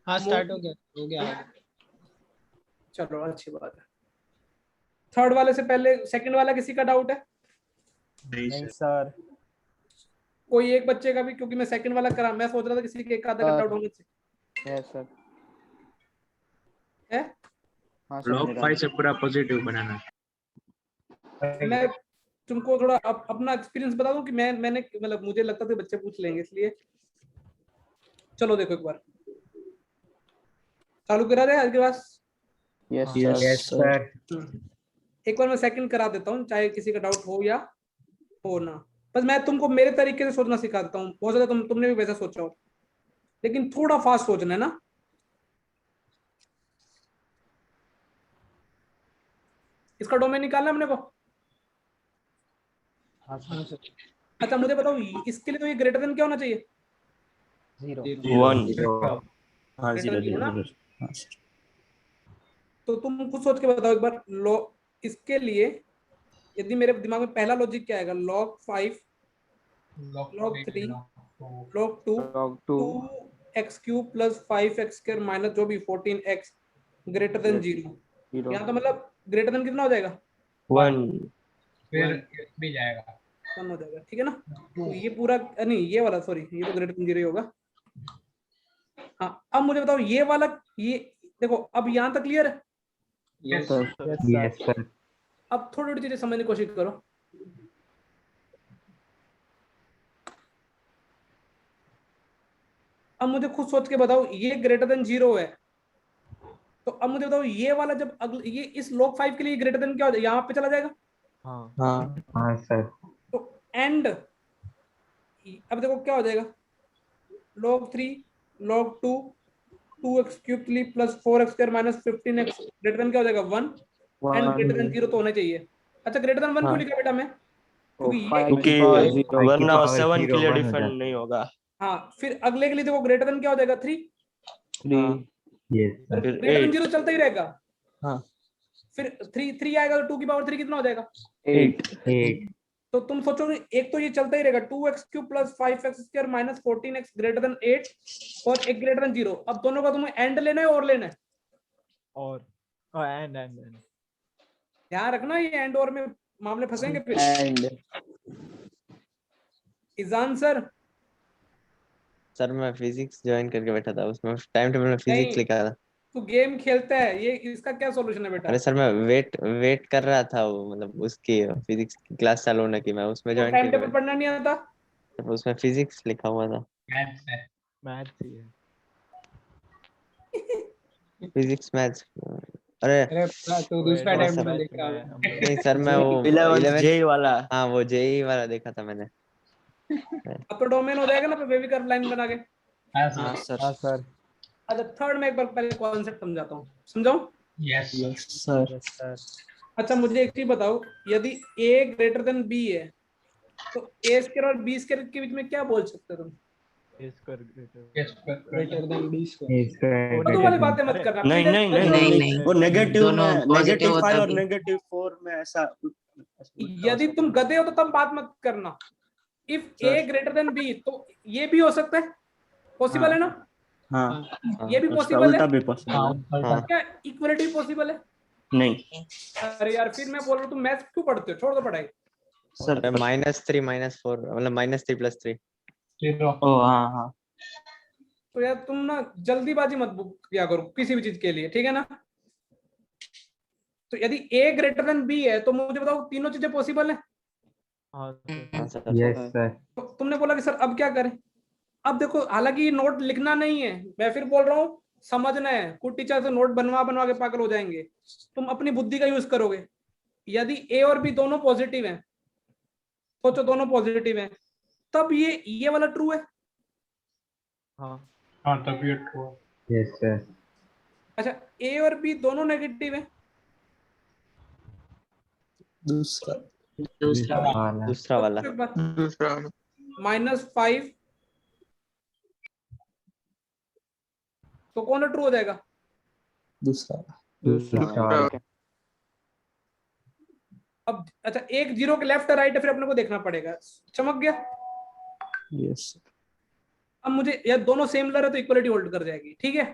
हाँ स्टार्ट हो गया। चलो अच्छी बात है। थर्ड वाले से पहले सेकंड वाला किसी का डाउट है? नहीं सर। कोई एक बच्चे का भी, क्योंकि मैं सेकंड वाला करा, मैं सोच रहा था किसी के एक आधा का डाउट होने से। Yes sir. है लॉग 5 से पूरा पॉजिटिव बनाना। मैं तुमको थोड़ा अपना एक्सपीरियंस बता दूं कि मैंने मतलब मुझे लगता था बच्चे पूछ लेंगे, इसलिए चलो देखो एक बार चालू करा दे आज के पास। Yes sir. एक बार मैं सेकंड करा देता हूँ, चाहे किसी का डाउट हो या हो ना। बस मैं तुमको मेरे तरीके से सोचना सिखा देता हूँ। बहुत ज्यादा तुमने भी वैसा सोचा हो, लेकिन थोड़ा फास्ट सोचना है ना। इसका डोमेन निकालना है अपने को। अच्छा मुझे बताओ, इसके लिए तो ये ग्रेटर देन क्या होना चाहिए? 1। हाँ Greater than 0 ना? 0। तो तुम कुछ सोच के बताओ एक बार। इसके लिए यदि मेरे दिमाग में पहला लॉजिक क्या आएगा, log 5 log 3 log 2 log 2 2x cube plus 5x square minus जो भी 14x ग्रेटर देन 0। यहाँ तो मतलब ग्रेटर देन कितना हो जाएगा? 1। फिर भी जाएगा 1 हो जाएगा, ठीक है ना। तो ये पूरा नहीं, ये वाला सॉरी, ये तो ग्रेटर देन 0 ही होगा। हाँ अब मुझे बताओ ये वाला, ये देखो अब यहाँ तक क्लियर है? Yes sir. अब थोड़ी थोड़ी चीजें समझने की कोशिश करो। अब मुझे खुद सोच के बताओ, ये ग्रेटर देन 0 है, तो अब मुझे बताओ ये वाला जब अगले ये इस log 5 के लिए ग्रेटर देन क्या हो जाएगा, यहाँ पे चला जाएगा। हाँ सर। तो एंड अब देखो क्या हो जाएगा, log 3 log 2 2x cube 3 plus 4x square minus 15x greater than क्या हो जाएगा 1 एंड ग्रेटर देन 0 तो होना चाहिए। अच्छा ग्रेटर देन 1 क्यों लिखा बेटा मैं? क्योंकि वरना 7 के लिए डिफरेंट नहीं होगा। हाँ फिर अगले के लिए देखो ग्रेटर देन क्या हो जाएगा 3 फिर ग्रेटर देन 8। 0 चलता ही रहेगा। हाँ फिर 3 आएगा तो 2 की पावर 3 कितना हो जाएगा? 8। तो तुम सोचोगे एक तो ये चलता ही रहेगा 2x cube plus 5x square minus 14x greater than 8 और एक ग्रेटर देन 0। अब दोनों का तुम्हें एंड लेना है और लेना है? और एंड ध्यान रखना ये एंड और में मामले फंसेंगे फिर। इजान सर सर मैं फिजिक्स ज्वाइन करके बैठा था, उसमें टाइम टेबल में फिजिक्स लिखा था। तू गेम खेलता है, ये इसका क्या सॉल्यूशन है बेटा? अरे सर मैं वेट कर रहा था, वो मतलब उसकी फिजिक्स की क्लास चालू होने की, मैं उसमें ज्वाइन टाइम टेबल करके पढ़ना नहीं आता? उसमें फिजिक्स लिखा हुआ था। मैथ्स ही है। Physics maths. अरे तो दूसरा टाइम टेबल देखा नहीं सर, मैं वो 11 जेई वाला। हाँ वो जेई वाला देखा था मैंने। अब तो डोमेन हो जाएगा ना बेबी कर्व लाइन बना के। हाँ सर। अच्छा थर्ड में एक बार पहले कॉन्सेप्ट समझाता हूँ, समझाऊं? Yes sir. अच्छा मुझे एक चीज बताओ, यदि a ग्रेटर देन b है तो a स्क्वायर और b स्क्वायर के बीच में क्या बोल सकते हो तुम? Greater than b square. तो वाली बातें मत करना नहीं प्लीज। नहीं नहीं नहीं, वो नेगेटिव में -5 और -4 में ऐसा। यदि तुम गधे हो तो तब बात मत करना। If a greater than b तो ये भी हो सकता है, पॉसिबल है ना? हाँ ये भी उसका पॉसिबल उल्टा है, भी पॉसिबल है। क्या इक्वलिटी पॉसिबल है? नहीं अरे यार फिर मैं बोल रहा हूँ तुम मैथ्स क्यों पढ़ते हो, छोड़ दो पढ़ाई। सर। -3 -4 मतलब -3 + 3। ओ हाँ। तो यार तुम ना जल्दीबाजी मत किया करो किसी भी चीज के लिए, ठीक है ना। तो यदि a ग्रेटर देन b है तो मुझे बताओ तीनों चीजें पॉसिबल है? Yes sir. तो तुमने बोला कि सर अब क्या करें। अब देखो हालांकि नोट लिखना नहीं है, मैं फिर बोल रहा हूँ समझना है। कुछ टीचर से नोट बनवा बनवा के पागल हो जाएंगे, तुम अपनी बुद्धि का यूज करोगे। यदि a और b दोनों पॉजिटिव हैं, सोचो दोनों पॉजिटिव हैं, तब ये वाला ट्रू है। हाँ तब ये ट्रू है। Yes sir. अच्छा a और b दोनों नेगेटिव हैं, दूसरा वाला -5 तो कौन ट्रू हो जाएगा? दूसरा। अब अच्छा एक 0 के लेफ्ट और राइट है, फिर अपने को देखना पड़ेगा। चमक गया? यस। अब मुझे यार दोनों सेम लर है तो इक्वलिटी होल्ड कर जाएगी, ठीक है।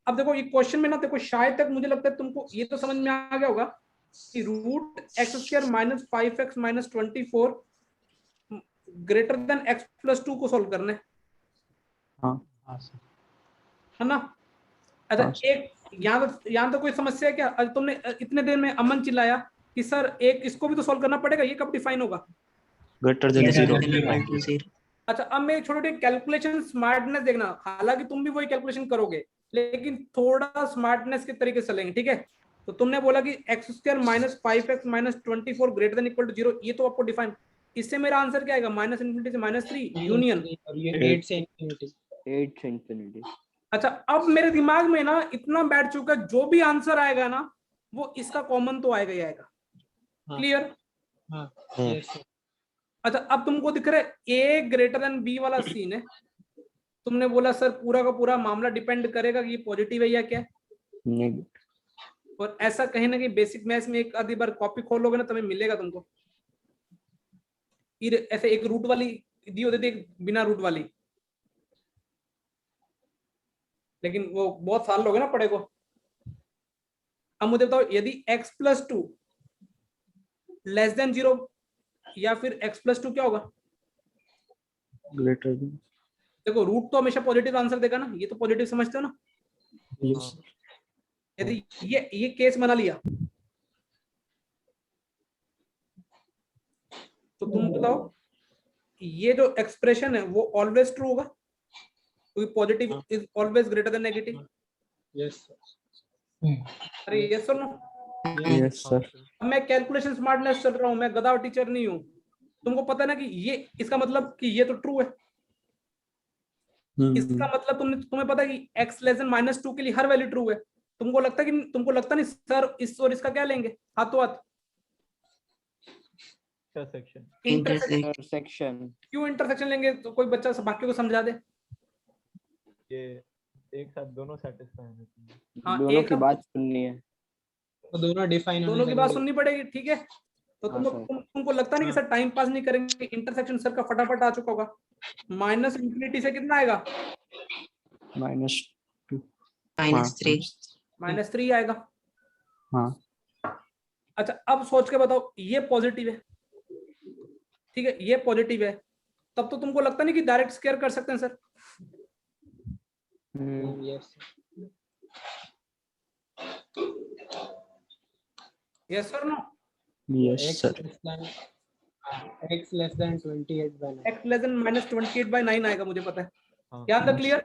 अब देखो ये क्वेश्चन में ना देखो, शायद तक मुझे लगता है तुमको ये तो समझ में आ गया होगा कि root x square minus 5x minus 24 greater than x plus 2 को सोल्व करना है, हाँ सर। है ना। अच्छा हाँ। एक यहाँ तो कोई समस्या है क्या? आज तुमने इतने देर में अमन चिल्लाया कि सर एक इसको भी तो सोल्व करना पड़ेगा, ये कब डिफाइन होगा? Greater than zero. अच्छा अब मैं छोटे कैलकुलेशन स्मार्टनेस देखना, हालांकि तुम भी वही कैलकुलेशन करोगे लेकिन थोड़ा स्मार्टनेस के तरीके से चलेंगे, ठीक है। तो तुमने बोला कि x square minus 5x minus 24 greater than equal to 0, ये तो आपको डिफाइन, इससे मेरा आंसर क्या आएगा? माइनस इन्फिनिटी से माइनस 3 यूनियन। और ये 8 से इंफिनिटी। 8 से इंफिनिटी। अच्छा अब मेरे दिमाग में ना इतना बैठ चुका है, जो भी आंसर आएगा ना वो इसका कॉमन तो आएगा ही आएगा। क्लियर? हाँ हम्म। अच्छा अब तुमको दिख रहा है ए ग्रेटर देन बी वाला सीन है, तुमने बोला सर पूरा का पूरा मामला डिपेंड करेगा कि ये पॉजिटिव है या क्या है। नेगेटिव। और ऐसा कहीं ना कहीं बेसिक मैथ्स में एक आधी बार कॉपी खोलोगे ना तभी मिलेगा तुमको। ऐसे एक रूट वाली दी होती थी, एक बिना रूट वाली, लेकिन वो बहुत साल हो गए ना पढ़े को। अब मुझे बताओ यदि x प्लस 2 लेस देन 0 या फिर x प्लस 2 क्या होगा? Greater than. देखो रूट तो हमेशा पॉजिटिव आंसर देगा ना, ये तो पॉजिटिव समझते हो ना। यस। यदि ये केस बना लिया तो तुम बताओ ये जो एक्सप्रेशन है वो ऑलवेज ट्रू होगा, क्योंकि positive is always greater than negative. Yes अरे यस और नो? Yes sir. अब मैं कैलकुलेशन स्मार्टनेस चल रहा हूं, मैं गधा टीचर नहीं हूं। तुमको पता है ना कि ये इसका मतलब कि ये तो ट्रू है। इसका मतलब तुम्हें पता है कि x लेस देन माइनस 2 के लिए हर वैल्यू ट्रू है। तुमको लगता नहीं सर इस और इसका क्या लेंगे हाथों हाथ? इंटरसेक्शन। क्यों इंटरसेक्शन लेंगे? तो कोई बच्चा बाकी को समझा दे। ये एक साथ दोनों सेटिस्फाई होने चाहिए। हाँ, दोनों एक की साथ बात सुननी है। तो दोनों डिफाइन होने दोनों की बात चाहिए। सुननी पड़ेगी, ठीक है। तो हाँ, सर। तुमको लगता नहीं कि सर टाइम पास नहीं करेंगे? इंटरसेक्शन सर का फटाफट आ चुका होगा। माइनस इंफिनिटी से कितना आएगा? -2 -3 -3 आएगा। हाँ। अच्छा अब सोच के बताओ ये पॉजिटिव है, ठीक है, ये पॉजिटिव है, तब तो तुमको लगता नहीं कि डायरेक्ट स्क्वायर कर सकते हैं sir? Yes yes sir no? Yes sir. x less than 28/9। x less than -28/9 आएगा, मुझे पता है। हाँ। क्या था? क्लियर?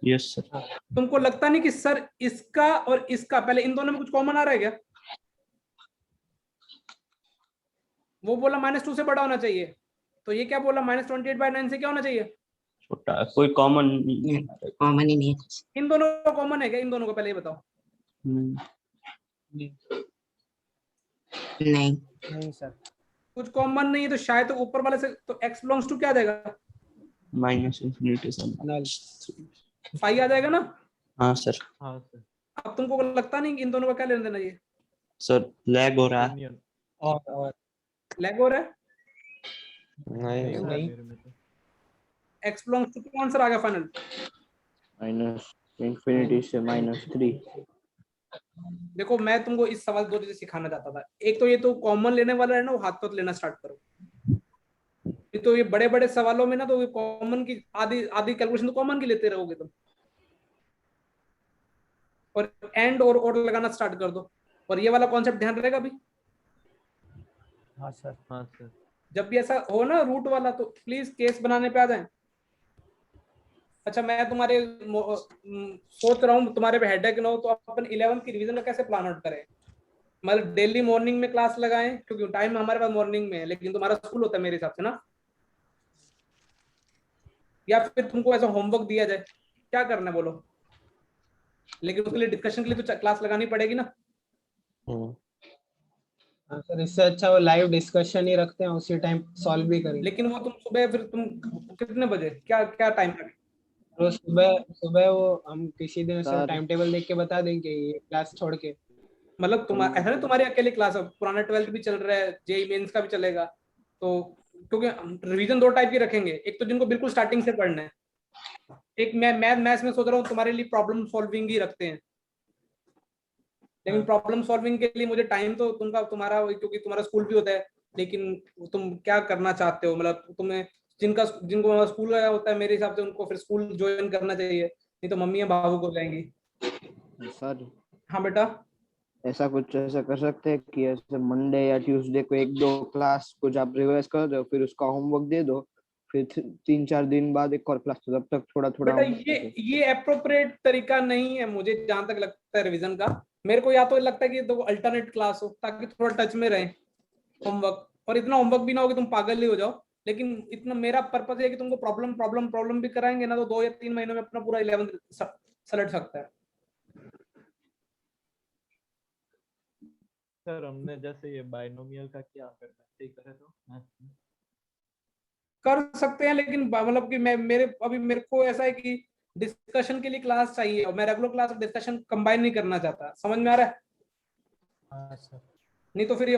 Yes sir. तुमको लगता नहीं कि सर इसका और इसका पहले इन दोनों में कुछ कॉमन आ रहा है क्या? वो बोला -2 से बड़ा होना चाहिए, तो ये क्या बोला -28/9 से क्या होना चाहिए? छोटा, कोई कॉमन नहीं है। कॉमन ही नहीं है। इन दोनों का कॉमन है क्या? इन दोनों को पहले ये बताओ। नहीं नहीं सर। कुछ कॉमन नहीं है तो शायद तो ऊपर वाले से तो x बिलोंग्स टू क्या आ जाएगा? -इंफिनिटी से नल। 5 आ जाएगा ना? हाँ सर। हाँ सर। अब तुमको लगता नहीं कि इन दोनों का क्या लेना देना? ये सर लैग हो रहा है। यूनियन और लैग हो रहा है। नहीं नहीं हो रहा नहीं। मेरे में तो। x बिलोंग्स टू क्या आंसर आ गया फाइनल? माइनस इंफिनिटी से -3। देखो मैं तुमको इस सवाल दो चीजें सिखाना चाहता था। एक तो ये तो कॉमन लेने वाला है ना, वो हाथ तो लेना स्टार्ट करो। तो ये बड़े बड़े सवालों में ना तो कॉमन की आधी आधी कैलकुलेशन तो कॉमन की लेते रहोगे तुम, और एंड और लगाना स्टार्ट कर दो। और ये वाला कॉन्सेप्ट ध्यान रहेगा भी। हाँ सर। हाँ सर। जब भी ऐसा हो ना रूट वाला तो प्लीज केस बनाने पे आ जाए। अच्छा मैं तुम्हारे सोच रहा हूँ तुम्हारे पे हेडेक ना हो तो अपन 11th की रिवीजन का कैसे प्लान आउट करें? मतलब डेली मॉर्निंग में क्लास लगाएं, क्योंकि टाइम हमारे पास मॉर्निंग में है लेकिन तुम्हारा स्कूल होता है मेरे हिसाब से ना, या फिर तुमको ऐसा होमवर्क दिया जाए? क्या करना है बोलो? लेकिन उसके लिए डिस्कशन के लिए तो क्लास लगानी पड़ेगी ना। हाँ सर, इससे अच्छा वो लाइव डिस्कशन ही रखते हैं, उसी टाइम सॉल्व भी करेंगे। लेकिन वो तुम सुबह फिर तुम कितने बजे क्या क्या टाइम लगे? रोज सुबह सुबह वो हम किसी दिन ऐसा सर। टाइम टेबल देख के बता देंगे ये क्लास छोड़ के। मतलब ऐसा नहीं तुम्हारी अकेली क्लास है, पुराना 12th भी चल रहा है, जेई मेंस का भी चलेगा, तो क्योंकि रिवीजन 2 टाइप की रखेंगे। एक तो जिनको बिल्कुल स्टार्टिंग से पढ़ना है, एक मैं मैथ्स में सोच रहा हूँ तुम्हारे लिए प्रॉब्लम सॉल्विंग ही रखते हैं, लेकिन हाँ। प्रॉब्लम सॉल्विंग के लिए मुझे टाइम तो तुम्हारा क्योंकि तुम्हारा स्कूल भी होता है, लेकिन तुम क्या करना चाहते हो, मतलब तुम्हें जिनको स्कूल गया होता है मेरे हिसाब से उनको फिर स्कूल ज्वाइन करना चाहिए, नहीं तो मम्मी भावुक हो जाएंगी। सर हाँ बेटा, ऐसा कुछ ऐसा कर सकते हैं कि ऐसे मंडे या ट्यूसडे को 1-2 क्लास कुछ आप रिवाइज कर दो, फिर उसका होमवर्क दे दो, फिर 3-4 दिन बाद एक और क्लास, तो तब तक थोड़ा थोड़ा बेटा ये अप्रोप्रिएट तरीका नहीं है मुझे जहां तक लगता है रिवीजन का। मेरे को या तो लगता है कि दो अल्टरनेट क्लास हो ताकि थोड़ा टच में रहे होमवर्क, और इतना होमवर्क भी ना हो कि तुम पागल ही हो जाओ, लेकिन इतना मेरा पर्पस है कि तुमको प्रॉब्लम प्रॉब्लम प्रॉब्लम भी कराएंगे ना, तो 2 या 3 महीनों में अपना पूरा 11th सलट सकता है। सर हमने जैसे ये बाइनोमियल का क्या करना है, ठीक है तो मैथ्स में कर सकते हैं, लेकिन मतलब कि मेरे को ऐसा है कि डिस्कशन के लिए क्लास चाहिए और मैं रेगुलर क्लास और डिस्कशन कंबाइन नहीं करना चाहता, समझ में आ रहा है? हाँ सर। नहीं तो फिर ये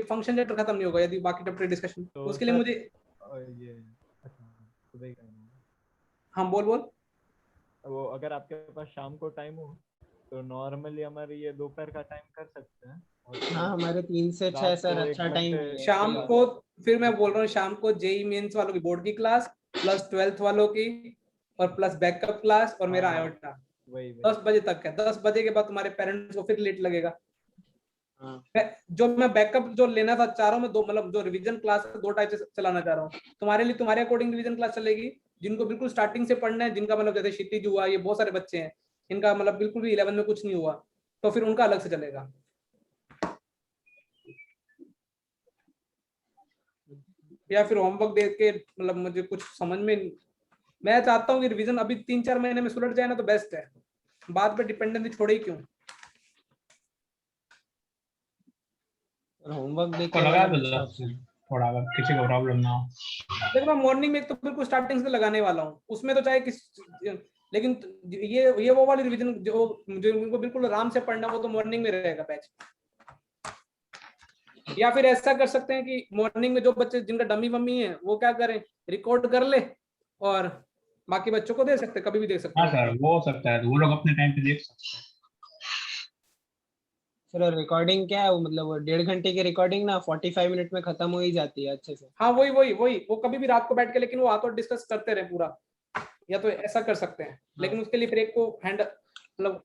फंक्शन चैप्टर खत्म नहीं होगा यदि बाकी चैप्टर डिस्कशन, तो उसके लिए सर, मुझे। ये अच्छा सुबह ही करना है। हाँ बोल बोल। वो अगर आपके पास शाम को टाइम हो तो नॉर्मली हमारे ये दोपहर का टाइम कर सकते हैं, और हाँ हमारे 3 से 6 रात सर को 1 अच्छा टाइम घंटे है। शाम क्लास। को फिर मैं बोल रहा हूँ शाम को जेई मेंस वालों की बोर्ड की क्लास प्लस 12th वालों की और प्लस बैकअप क्लास और मेरा हाँ, आयोटा वही 10 बजे तक है। 10 बजे के बाद तुम्हारे पेरेंट्स को फिर लेट लगेगा। हाँ। जो मैं बैकअप जो लेना था चाह रहा हूँ मैं दो, मतलब जो रिवीजन क्लास 2 टाइप से चलाना चाह रहा हूँ तुम्हारे लिए। तुम्हारे अकॉर्डिंग रिवीजन क्लास चलेगी, जिनको बिल्कुल स्टार्टिंग से पढ़ना है, जिनका मतलब जैसे क्षितिज हुआ, ये बहुत सारे बच्चे हैं इनका मतलब बिल्कुल भी 11 में कुछ नहीं हुआ, तो फिर उनका अलग से चलेगा। या फिर होमवर्क दे के मतलब मुझे कुछ समझ में, मैं चाहता हूँ कि रिवीजन अभी 3-4 महीने में सुलट जाए ना तो बेस्ट है, बाद में डिपेंडेंसी छोड़े ही क्यों। होमवर्क देख को के लगा मतलब दो हिसाब से। थोड़ा, अगर किसी को प्रॉब्लम ना हो। देखो मैं मॉर्निंग में एक तो बिल्कुल स्टार्टिंग से लगाने वाला हूँ, उसमें तो चाहे किस, लेकिन ये वो वाली रिवीजन जो उनको बिल्कुल आराम से पढ़ना वो तो मॉर्निंग में रहेगा बैच। या फिर ऐसा कर सकते हैं कि मॉर्निंग में जो बच्चे जिनका डमी वमी है वो क्या करें, रिकॉर्ड कर ले और बाकी बच्चों को दे सकते, कभी भी दे सकते हाँ हैं। सर, वो हो सकता है, तो वो लोग अपने टाइम पे देख सकते हैं। सर रिकॉर्डिंग क्या है वो, मतलब वो 1.5 घंटे की रिकॉर्डिंग ना 45 मिनट में खत्म हो ही जाती है अच्छे से। हाँ वही वो कभी भी रात को बैठ के, लेकिन वो आतो डिस्कस करते रहे पूरा, या तो ऐसा कर सकते हैं। लेकिन उसके लिए फिर एक को हैंड मतलब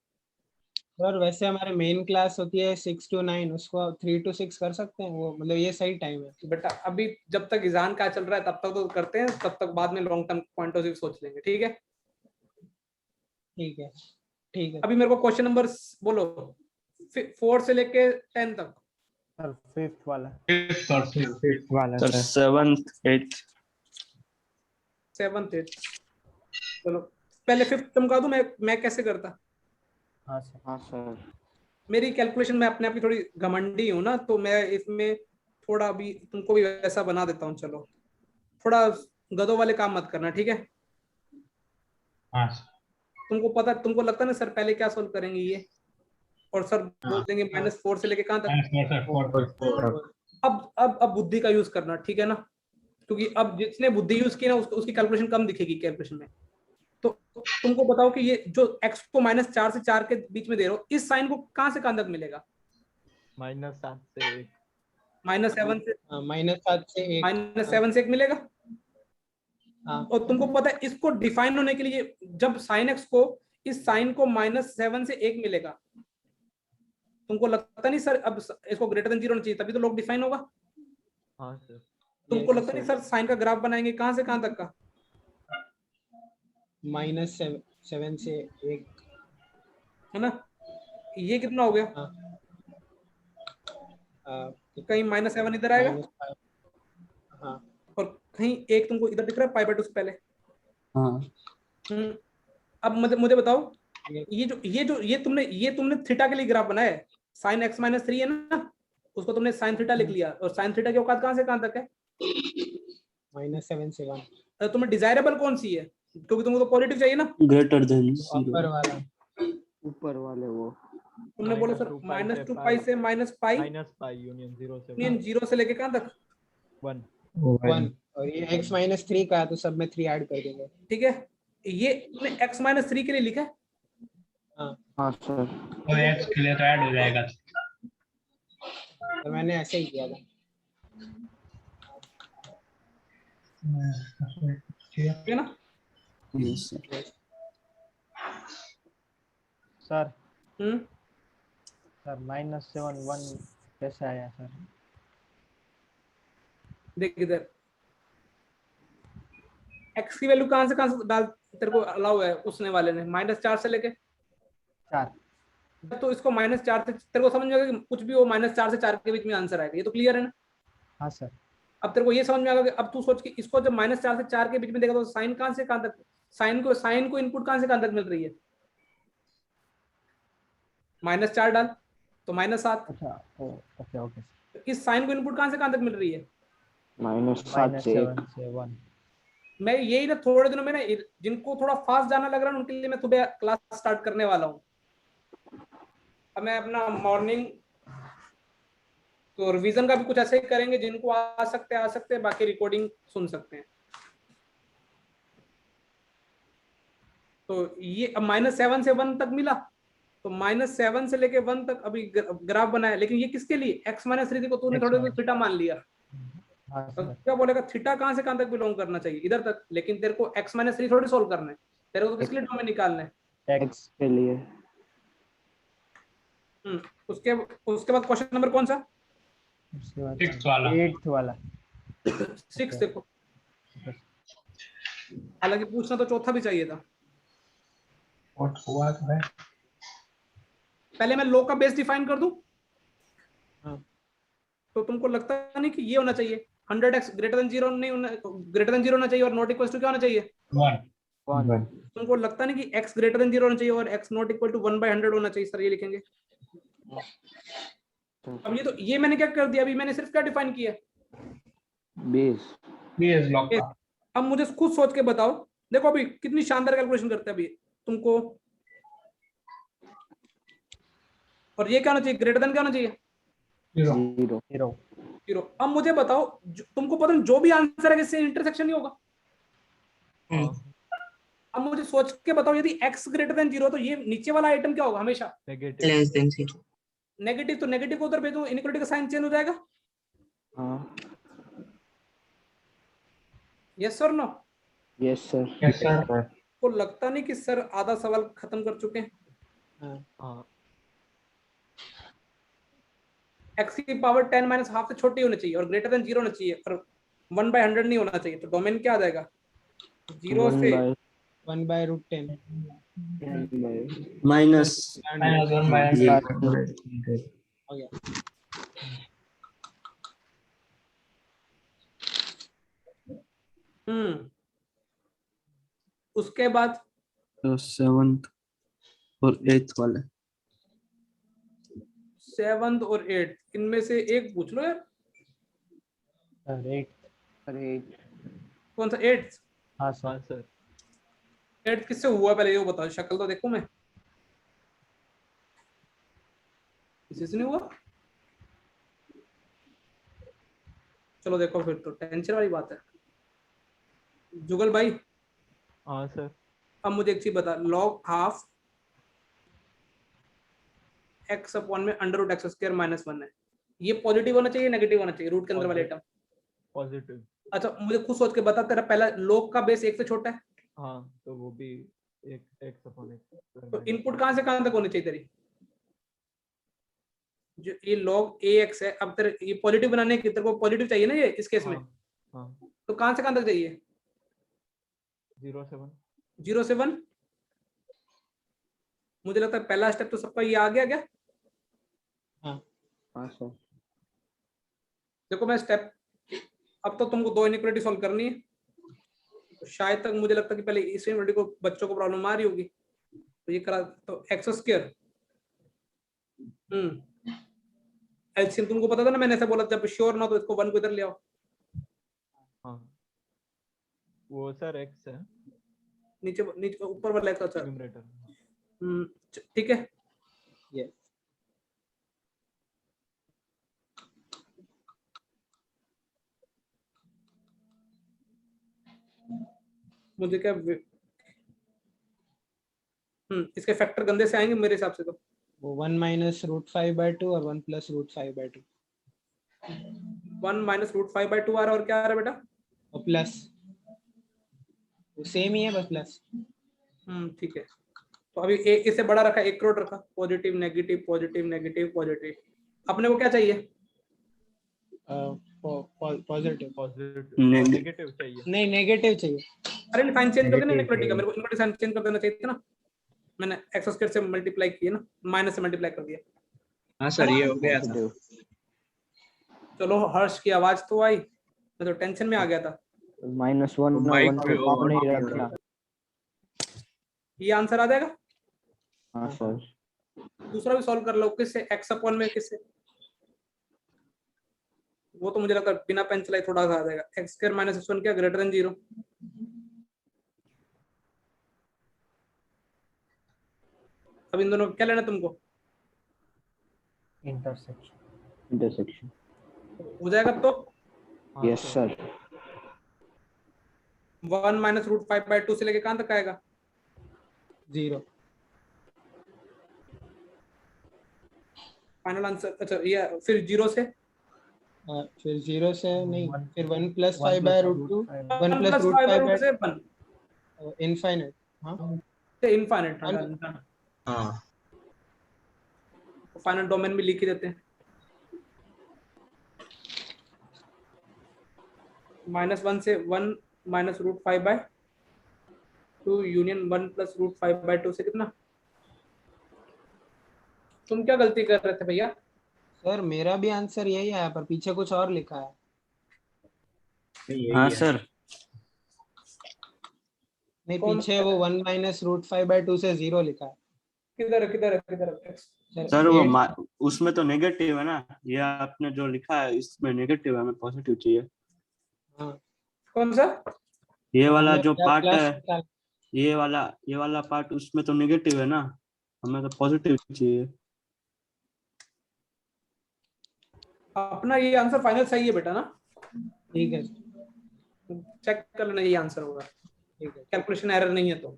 सर वैसे हमारे मेन क्लास होती है 6 to 9, उसको 3 to 6 कर सकते हैं वो, मतलब ये सही टाइम है। बेटा अभी जब तक एग्जाम का चल रहा है तब तक तो करते हैं, तब तक बाद में long term point of view सोच लेंगे, ठीक है? ठीक है ठीक है। अभी मेरे को क्वेश्चन नंबर बोलो 4 से लेके 10 तक। सर फिफ्थ वाला फिफ्थ वाला sir sir. 7th 8th 7th 8th। चलो पहले 5th चमका दूं मैं कैसे करता। हाँ सर। हाँ सर। मेरी कैलकुलेशन में अपने आप की थोड़ी घमंडी हूं ना, तो मैं इसमें थोड़ा अभी तुमको भी वैसा बना देता हूँ। चलो थोड़ा गधों वाले काम मत करना, ठीक है? हाँ सर। तुमको लगता है ना सर पहले क्या सोल्व करेंगे ये, और सर बोल देंगे -4 से लेके कहां तक। 4 अब बुद्धि का यूज करना, ठीक है ना? क्योंकि अब जिसने बुद्धि यूज की ना उसकी कैलकुलेशन कम दिखेगी कैलकुलेशन में। तो तुमको बताओ कि ये जो x को -4 से 4 के बीच में दे रहे हो, इस साइन को कहां से कहां तक मिलेगा? -7 से 1। -7 से -7 से 1। -7 से 1 मिलेगा। हाँ। और तुमको पता है इसको डिफाइन होने के लिए जब sin x को इस साइन को -7 से 1 मिलेगा, तुमको लगता नहीं सर अब इसको ग्रेटर देन 0 होना चाहिए तभी तो लोग डिफाइन होगा? हाँ सर। तुमको लगता नहीं सर साइन का ग्राफ बनाएंगे कहां से कहां तक का? -7 से 1 है ना? ये कितना हो गया? कहीं -7 इधर आएगा -5। हाँ। और कहीं 1 तुमको इधर दिख रहा है पाई/2 से पहले। हाँ। अब मुझे बताओ ये तुमने थीटा के लिए ग्राफ बनाया है, sin x - 3 है ना, उसको तुमने sin थीटा लिख लिया, और sin थीटा की औकात कहां से कहां तक है? -7 से 1। तो तुम्हें डिजायरेबल कौन सी है, क्योंकि तुमको तो पॉजिटिव चाहिए ना? ग्रेटर देन ऊपर वाला। ऊपर वाले वो तुमने बोला सर -2 पाई से -पाई यूनियन 0 से यूनियन 0 से लेके कहां तक? 1। 1। और ये x - 3 का है तो सब में 3 ऐड कर देंगे। ठीक है, ये तुमने x-3 के लिए लिखा है? हाँ सर। तो x के लिए तो ऐड हो जाएगा। तो मैंने ऐसे ही किया था। ठीक है ना? Yes sir. सर हम्म, सर -7 1 कैसे आया सर? देख इधर x की वैल्यू कहां से डाल तेरे को अलाउ है उसने वाले ने, -4 से लेके 4। तो इसको -4 से तेरे को समझ में आएगा कि कुछ भी हो -4 से 4 के बीच में आंसर आएगा। ये तो क्लियर है ना? हाँ सर। अब तेरे को ये समझ में आएगा कि अब तू सोच कि इसको जब -4 से 4 के बीच में देखा तो साइन कहां से कहां तक, साइन को इनपुट कहां से कहां तक मिल रही है? -4 डाल तो -7। अच्छा ओके ओके। इस साइन को इनपुट कहां से कहां तक मिल रही है? -7 से 7 से 1। मैं यही ना थोड़े दिनों में ना, जिनको थोड़ा फास्ट जाना लग रहा है उनके लिए मैं सुबह क्लास स्टार्ट करने वाला हूँ। अब मैं अपना मॉर्निंग तो रिवीजन का भी कुछ ऐसे ही करेंगे, जिनको आ सकते हैं, बाकी रिकॉर्डिंग सुन सकते हैं। तो ये अब -7 से 1 तक मिला, तो -7 से लेके 1 तक अभी ग्राफ बनाया, लेकिन ये किसके लिए? x-3 को तूने थोड़े देर थीटा मान लिया। हाँ तो सर। क्या बोलेगा थीटा कहां से कहां तक बिलोंग करना चाहिए? इधर तक। लेकिन तेरे को x-3 थोड़ी सोल्व करना है, तेरे को तो किसके लिए डोमेन निकालना है? x के लिए। उसके उसके बाद क्वेश्चन नंबर कौन सा? उसके बाद 6th वाला। 8th वाला। 6 देखो, हालांकि पूछना तो चौथा भी चाहिए था। और हुआ तो है। पहले मैं लो का बेस डिफाइन कर दूं। हाँ। तो तुमको लगता नहीं कि ये होना चाहिए 100x ग्रेटर देन 0 नहीं होना, ग्रेटर देन 0 होना चाहिए और नॉट इक्वल टू क्या होना चाहिए? 1। तुमको लगता नहीं कि x ग्रेटर देन 0 होना चाहिए और x नॉट इक्वल टू 1/100 होना चाहिए? सर ये लिखेंगे। अब ये मैंने क्या कर दिया? अभी मैंने सिर्फ क्या डिफाइन किया? बेस। बेस ब्लॉक का। अब मुझे खुद सोच के बताओ, देखो अभी कितनी शानदार कैलकुलेशन करते हैं अभी तुमको। और ये क्या होना चाहिए? ग्रेटर देन क्या होना चाहिए? 0। 0। अब मुझे बताओ, तुमको पता है जो भी आंसर है इससे इंटरसेक्शन नहीं होगा। अब मुझे सोच के बताओ, यदि x ग्रेटर देन 0 तो ये नीचे वाला आइटम क्या होगा? हमेशा लेस देन 0। नेगेटिव। तो नेगेटिव को उधर भेजो, इनइक्वालिटी का साइन चेंज हो जाएगा। हाँ। यस और no? Yes sir. Yes sir. को लगता नहीं कि सर आधा सवाल खत्म कर चुके हैं? हाँ। x की पावर 10 माइनस हाफ से छोटी होनी चाहिए और ग्रेटर देन 0 होना चाहिए और 1/100 नहीं होना चाहिए। तो डोमेन क्या आ जाएगा? 0 से 1/√10 माइनस हो गया। उसके बाद तो 7th और 8th वाला। 7th और 8th इनमें से एक पूछ लो यार। सर 8। कौन सा 8th? हाँ सर। 8th किससे हुआ पहले ये बताओ, शक्ल तो देखो। मैं किसी से नहीं हुआ? चलो देखो फिर तो टेंशन वाली बात है। जुगल भाई। हाँ सर। अब मुझे एक चीज बता, लॉग हाफ x अपॉन में √x² -1 है, ये पॉजिटिव होना चाहिए नेगेटिव होना चाहिए? रूट के अंदर वाले आइटम पॉजिटिव। अच्छा मुझे खुद सोच के बता, तेरा पहला लॉग का बेस 1 से छोटा है। हाँ तो वो भी एक x अपॉन x। तो इनपुट कहां से कहां तक होनी चाहिए तेरी? जो ये log ax है, अब तेरे ये पॉजिटिव बनाने की तेरे को पॉजिटिव चाहिए ना ये इस केस में। हाँ। तो कहां से कहां तक चाहिए? 0 से 1। 0 से 1। मुझे लगता है पहला स्टेप तो सबका ये आ गया क्या? हाँ सर। देखो मैं स्टेप, अब तो तुमको 2 इनइक्वालिटी सॉल्व करनी है। तो शायद तक मुझे लगता है कि पहले इस इनइक्वालिटी को बच्चों को प्रॉब्लम आ रही होगी, तो ये करा। तो x²। एलसीएम तुमको पता था ना, मैंने ऐसा बोला जब श्योर ना तो इसको 1 को इधर ले आओ। हाँ वो सर x है नीचे नीचे ऊपर वाला x अच्छा। न्यूमरेटर। ठीक है। यस। मुझे क्या इसके फैक्टर गंदे से आएंगे मेरे हिसाब से तो। वो 1 माइनस रूट 5/2 और 1 प्लस रूट 5/2 1 माइनस रूट 5/2 आ रहा है और क्या आ रहा है बेटा? और प्लस सेम ही है बस प्लस। ठीक है। तो अभी एक इससे बड़ा रखा, 1 करोड़ रखा, positive negative positive negative positive. अपने को क्या चाहिए? पॉजिटिव। नेगेटिव चाहिए। नहीं नेगेटिव चाहिए। अरे साइन चेंज कर देना इनइक्वालिटी का, मेरे को इनइक्वालिटी साइन चेंज कर देना चाहिए था ना। मैंने एक्स स्क्वायर से मल्टीप्लाई किया ना, माइनस से मल्टीप्लाई कर दिया। हाँ सर ये हो गया था। चलो हर्ष की आवाज तो आई, मैं तो टेंशन में आ गया था। -1 माइक 1 पे तो आपने ही और रखा। ये आंसर आ जाएगा। हाँ सर। दूसरा भी सॉल्व कर लो, किससे? x अपॉन में किससे? वो तो मुझे लगता है बिना पेन चलाए थोड़ा सा आ जाएगा। x स्क्वायर माइनस x1 क्या ग्रेटर देन 0? अब इन दोनों को क्या लेना तुमको? इंटरसेक्शन हो जाएगा तो यस सर। 1 माइनस रूट 5/2 से लेके कहां तक आएगा? 0। Final answer. अच्छा ये फिर 0 से फिर 0 से नहीं, फिर 1 प्लस 5/√2 1 प्लस प्लस रूट 5/2 से 1 इनफाइनाइट। हाँ से इनफाइनाइट। हाँ फाइनल डोमेन में लिख ही देते हैं। -1 से 1 minus root 5/2 union 1 plus root 5/2 से कितना? तुम क्या गलती कर रहे थे भैया? सर मेरा भी आंसर यही आया पर पीछे कुछ और लिखा है। हाँ सर। नहीं पीछे वो 1 माइनस रूट 5/2 से 0 लिखा है। किधर है? सर वो उसमें तो नेगेटिव है ना, ये आपने जो लिखा है इसमें नेगेटिव है, हमें पॉजिटिव चाहिए। हाँ कौन सा? ये वाला जो पार्ट प्लस है, ये वाला पार्ट उसमें तो नेगेटिव है ना, हमें तो पॉजिटिव चाहिए। अपना ये आंसर फाइनल सही है बेटा ना? ठीक है चेक कर लेना, ये आंसर होगा। ठीक है कैलकुलेशन एरर नहीं है तो।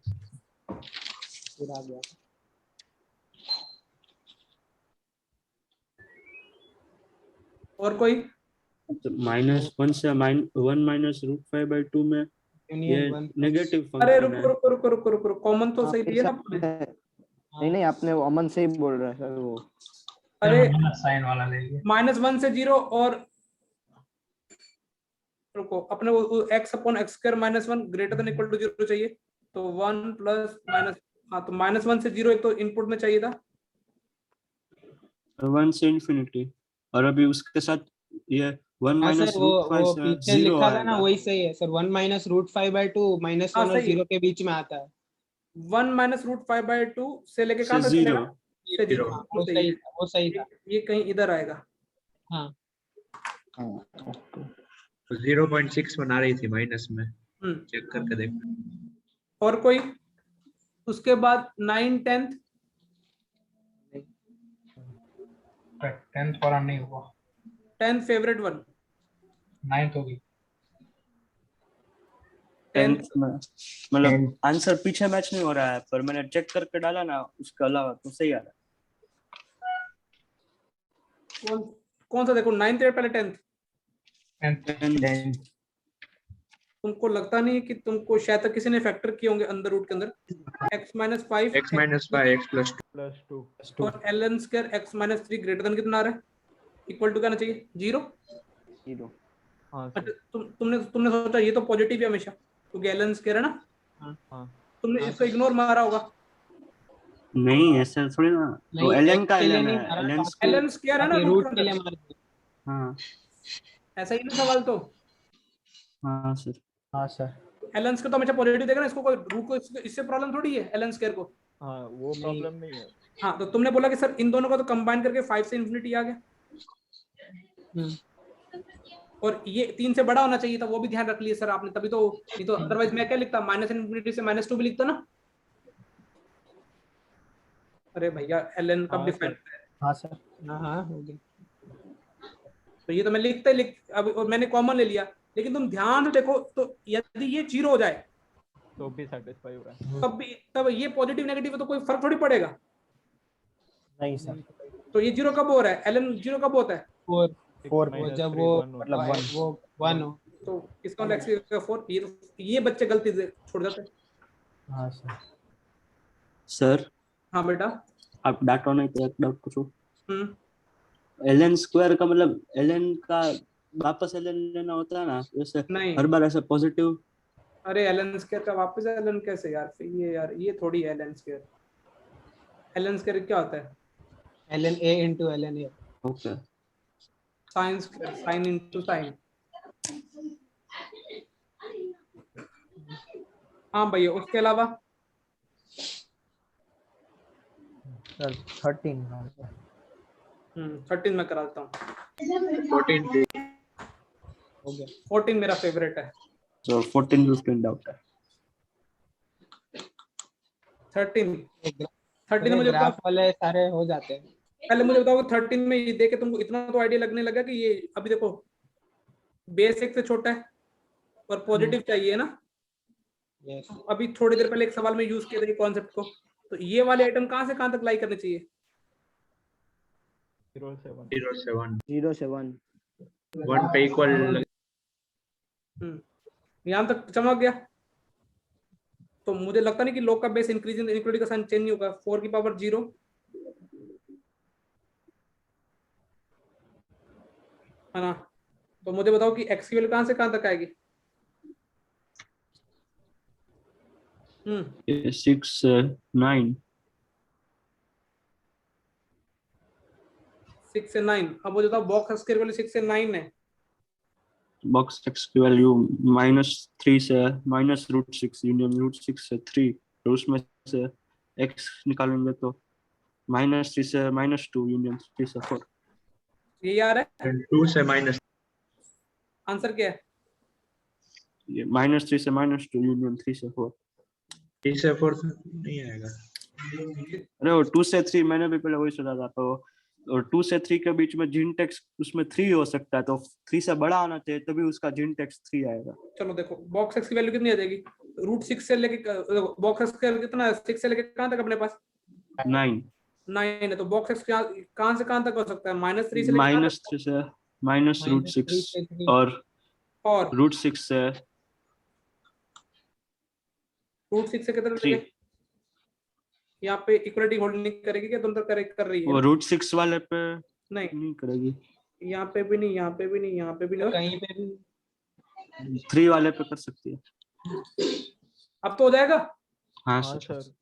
पूरा आ गया। और कोई? -1 से 1 माइनस रूट 5/2 में ये नेगेटिव अरे फंक्शन है। रुको कॉमन तो सही दिया ना आपने। नहीं आपने वो अमन से ही बोल रहा है सर वो। अरे साइन वाला ले लिया। -1 से 0 और रुको अपने वो x upon x square -1 greater than equal to 0 चाहिए। तो 1 प्लस माइनस, हाँ तो -1 से 0 एक तो इनपुट में चाहिए था। 1 से इंफिनिटी, और अभी उसके साथ ये 1 हाँ माइनस सर रूट 5 वो से पीछे 0 लिखा था ना आएगा। वही सही है सर। 1 माइनस रूट 5/2 -1 हाँ, और सही है। 0 के बीच में आता है। 1 माइनस रूट 5/2 से लेके कहां से तक चलेगा? 0। से 0। हाँ, वो सही था। ये कहीं इधर आएगा। हाँ 0.6 बना रही थी माइनस में, चेक करके देख। और कोई? उसके बाद 9 10th 10th वाला नहीं हुआ, 10th फेवरेट वन। 9th होगी। 10th मतलब आंसर पीछे मैच नहीं हो रहा है, पर मैंने चेक करके डाला ना, उसके अलावा तो सही आ रहा है। कौन सा देखो? 9th या पहले 10th? 10th। तुमको लगता नहीं है कि तुमको शायद तक किसी ने फैक्टर किए होंगे अंदर रूट के अंदर? x -5 x minus 5 x plus 2 और ln square x -3 greater than कितना आ रहा है? इक्वल टू क्या आना चाहिए? 0। हाँ अच्छा तुमने सोचा ये तो पॉजिटिव है हमेशा क्योंकि ln स्क्वायर है ना। हाँ तुमने इसको इग्नोर मारा होगा। नहीं ऐसा थोड़ी ना, तो ln का ln है, ln स्क्वायर है ना रूट रूट के लिए के मार दिया। हाँ ऐसा ही ना सवाल तो। हाँ सर। हाँ सर। ln स्क्वायर तो हमेशा पॉजिटिव देगा ना, इसको कोई रूट को इससे प्रॉब्लम थोड़ी है ln स्क्वायर को। हाँ वो प्रॉब्लम नहीं है। हाँ तो तुमने बोला कि सर इन दोनों को तो कंबाइन करके 5 से इंफिनिटी आ गया और ये 3 से बड़ा होना चाहिए था, वो भी ध्यान रख लिया सर आपने, तभी तो। नहीं तो अदरवाइज मैं क्या लिखता? -∞ से -2 भी लिखता ना। अरे भैया ln कब डिफाइन? हाँ सर। हाँ हो गया। तो ये तो मैं लिख अब मैंने कॉमन ले लिया, लेकिन तुम ध्यान से देखो तो यदि ये 0 हो जाए तो भी सेटिस्फाई हो रहा है। तब ये पॉजिटिव नेगेटिव तो कोई फर्क थोड़ी पड़ेगा। नहीं सर। तो ये जीरो कब हो रहा है, ln जीरो कब होता है? 4 4 वो जब वो मतलब 1 वो 1 हो। तो इसका मतलब x का 4। ये बच्चे गलती से छोड़ जाते हैं। हाँ सर। सर हाँ बेटा। आप डांटो नहीं तो एक डाउट पूछो। हम्म ln स्क्वायर का मतलब ln का वापस ln लेना होता है ना, जैसे नहीं, हर बार ऐसा पॉजिटिव। अरे ln स्क्वायर का वापस ln कैसे यार? फिर ये यार ये थोड़ी है ln स्क्वायर। ln स्क्वायर क्या होता है? ln a into ln a। Okay sine square, sine into sine. हाँ भैया, उसके अलावा सर 13 हाँ सर। 13 में कराता हूँ। 14 हो गया। 14 मेरा फेवरेट है। तो 14 15 डाउट है। 13 मुझे ग्राफ वाले सारे हो जाते हैं। पहले मुझे बताओ 13 में ये देखे तुमको इतना तो आइडिया लगने लगा कि ये अभी देखो बेस 1 से छोटा है और पॉजिटिव चाहिए ना। यस अभी थोड़ी देर पहले एक सवाल में यूज किया था ये कॉन्सेप्ट को। तो ये वाले आइटम कहाँ से कहाँ तक लाई करने चाहिए? 0 से 1। 0 से 1 1 पे इक्वल। यहाँ तक चमक गया। तो मुझे लगता नहीं कि लॉग का बेस इंक्रीज इनइक्वालिटी का साइन चेंज नहीं होगा। 4 की पावर 0 है ना। तो मुझे बताओ कि एक्स की वैल्यू कहाँ से कहाँ तक आएगी? 6 9 6 से 9। अब मुझे बताओ बॉक्स एक्स की वैल्यू 6 से 9 है। बॉक्स x की वैल्यू -3 से -√6 यूनियन √6 से 3, तो उसमें से x निकालेंगे तो -3 से -2 यूनियन 3 से 4। ये यार है 2 से माइनस। आंसर क्या है? ये -3 से -2 यूनियन 3 से 4। 3 से 4 नहीं आएगा। अरे वो 2 से 3 मैंने भी पहले वही सोचा था। तो और 2 से 3 के बीच में जिनटेक्स उसमें 3 हो सकता है, तो 3 से बड़ा आना चाहिए तभी उसका जिनटेक्स 3 आएगा। चलो देखो बॉक्स एक्स की वैल्यू कितनी आ जाएगी? √6 से लेके बॉक्स एक्स का कितना है? 6 से लेके कहाँ तक अपने पास? 9 9 है। तो बॉक्स एक्स कहाँ से कहाँ तक हो सकता है? -3 से लेके -3 से -√6 और √6 से √6 से कितना 3। यहाँ पे इक्वलिटी होल्ड नहीं करेगी क्या? तुम तो कर रही है। वो √6 वाले पे नहीं करेगी। यहाँ पे भी नहीं, यहाँ पे भी नहीं, यहाँ पे भी नहीं, कहीं पे भी 3 वाले पे कर सकती है। अब तो हो जाएगा। हाँ हाँ सर। सर।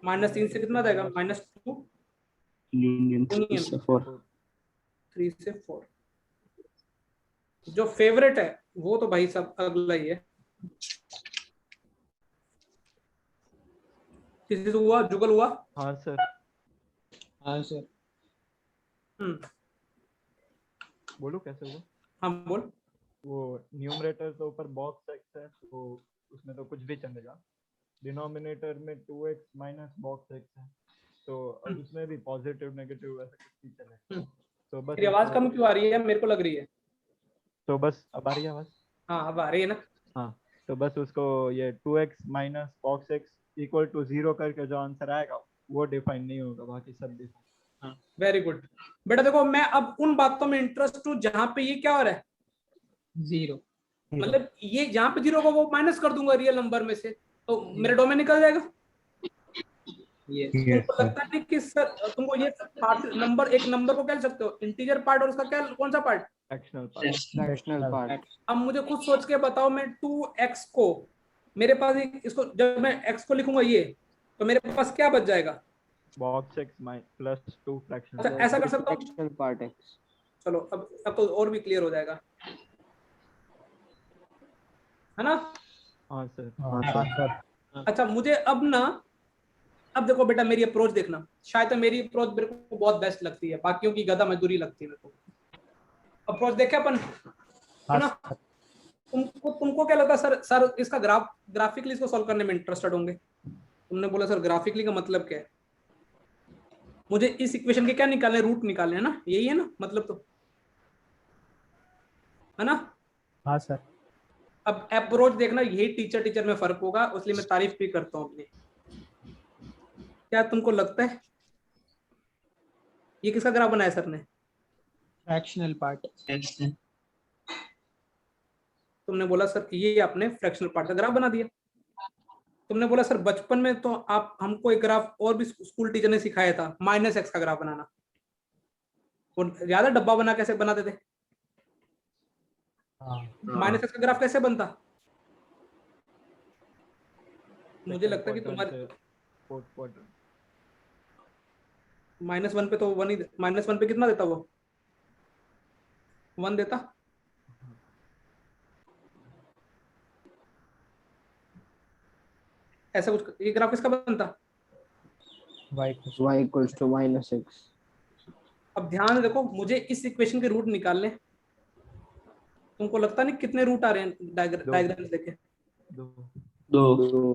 -3 से कितना जाएगा? -2 यूनियन 3 से 4। 3 से 4। जो फेवरेट है वो तो भाई सब अगला ही है। किसी से हुआ? जुगल हुआ? हाँ सर। हाँ सर। बोलो कैसे हुआ? हाँ बोल। वो न्यूमरेटर तो ऊपर बॉक्स एक्स है तो उसमें तो कुछ भी चलेगा। डिनोमिनेटर में 2x माइनस बॉक्स एक्स है तो अब उसमें भी पॉजिटिव नेगेटिव ऐसा कुछ भी चलेगा। तो बस तेरी आवाज कम क्यों आ रही है? मेरे को लग रही है। तो बस अब आ रही है आवाज? हाँ अब आ रही है ना। हाँ तो बस उसको ये 2x minus box x equal to 0 करके जो आंसर आएगा वो डिफाइन नहीं होगा, बाकी सब डिफाइन। वेरी गुड बेटा। देखो मैं अब उन बातों में इंटरेस्ट हूँ जहां पे ये क्या हो रहा है? 0। मतलब ये जहां पे 0 को वो माइनस कर दूंगा रियल नंबर में से, तो मेरा डोमेन निकल जाएगा। तुमको लगता है कि सर तुमको ये नंबर एक नंबर को क्या सकते हो? इंटीजर पार्ट और उसका क्या कौन सा पार्ट? Fractional part. अब मुझे खुद सोच के बताओ, मैं 2x को मेरे पास इसको जब मैं x को लिखूंगा ये, तो मेरे पास क्या बच जाएगा? Box x plus 2 fraction. अच्छा ऐसा कर सकता हूँ। फ्रैक्शनल पार्ट है। चलो अब तो और भी क्लियर हो जाएगा, है ना? हाँ सर। हाँ सर। अच्छा मुझे अब देखो बेटा मेरी अप्रोच देखना। शायद तो मेरी अप्रोच मेरे को बहुत बेस्ट लगती है, बाकियों की गधा मजदूरी लगती है मेरे को। अप्रोच देखे अपन, है ना? तुमको क्या लगता है सर इसका ग्राफिकली इसको सॉल्व करने में इंटरेस्टेड होंगे? तुमने बोला सर ग्राफिकली का मतलब क्या है? मुझे इस इक्वेशन के क्या निकालने? रूट निकालने, है ना? यही है ना मतलब? तो है ना? हाँ सर। अब अप्रोच देखना, यही टीचर टीचर में फर्क होगा, इसलिए मैं तारीफ भी करता हूँ अपनी। क्या तुमको लगता है ये किसका ग्राफ बनाया सर ने? Fractional part. तुमने बोला सर ये आपने फ्रैक्शनल पार्ट का ग्राफ बना दिया। तुमने बोला सर बचपन में तो आप हमको एक ग्राफ और भी स्कूल टीचर ने सिखाया था, -x का ग्राफ बनाना। वो ज्यादा डब्बा बना कैसे बनाते थे? -x का ग्राफ कैसे बनता? मुझे लगता है कि तुम्हारे -1 पे तो 1 ही, -1 पे कितना देता वो? 1 देता। ऐसा कुछ, ये ग्राफ किसका बनता? y equals to -x। अब ध्यान से देखो, मुझे इस इक्वेशन के रूट निकालने। तुमको लगता नहीं कितने रूट आ रहे हैं डायग्राम देखे? दो।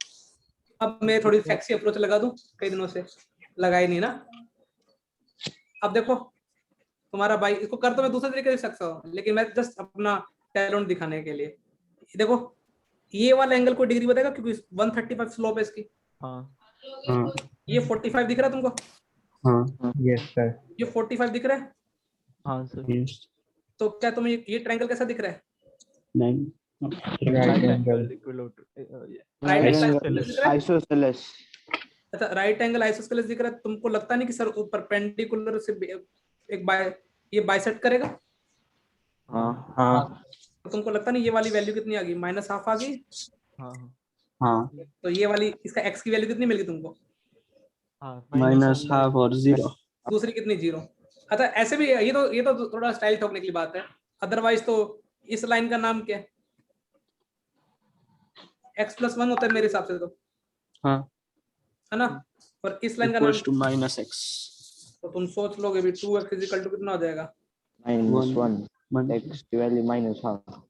अब मैं थोड़ी सेक्सी अप्रोच लगा दूं, कई दिनों से लगाई नहीं ना। अब देखो तुम्हारा भाई, इसको कर तो मैं दूसरे तरीके से सकता हूँ, लेकिन मैं जस्ट अपना टैलेंट दिखाने के लिए। देखो ये वाला एंगल को डिग्री बताएगा, क्योंकि 135 स्लोप है इसकी। ये 45 दिख रहा है तुमको? Yes sir. ये 45 दिख रहा है? हाँ सर। तो क्या तुम्हें ये ट्रायंगल कैसा दिख रहा है? Right angle isosceles. अच्छा, राइट एंगल आइसोस्केलेस दिख रहा है। तुमको लगता नहीं कि सर ऊपर परपेंडिकुलर से एक ये बाइसेक्ट करेगा? हाँ। तो तुमको लगता नहीं ये वाली वैल्यू कितनी आ गई? -12 आ गई। हाँ। तो ये वाली, इसका x की वैल्यू कितनी मिल गई तुमको? -12 और 0। दूसरी कितनी? 0। अच्छा ऐसे भी ये तो थोड़ा स्टाइल ठोकने की बात है, अदरवाइज तो इस लाइन का नाम क्या है? x+1 होता है मेरे हिसाब से तो, हाँ। है ना? और इस लाइन का नाम -x। तो तुम सोच लोगे भी 2x = कितना हो जाएगा? -1 x की वैल्यू -12।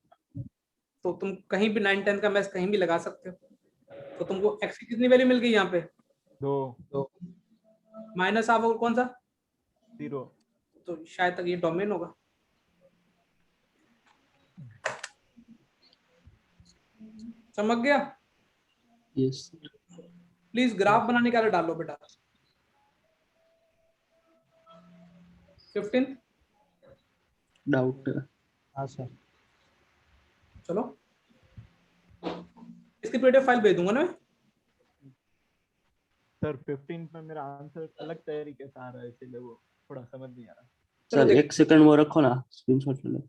तो तुम कहीं भी 9 10 का मैथ कहीं भी लगा सकते हो। तो तुमको x की कितनी वैल्यू मिल गई यहाँ पे? 2 -12 और कौन सा? 0। तो शायद तक ये डोमेन होगा। समझ गया? यस। प्लीज ग्राफ बनाने का डालो बेटा। 15 डाउट। हाँ सर। चलो इसकी पीडीएफ फाइल भेज दूंगा ना मैं। सर 15 में मेरा आंसर अलग तरीके से आ रहा है, इसलिए वो थोड़ा समझ नहीं आ रहा। सर 1 सेकंड वो रखो ना, स्क्रीनशॉट ले लो।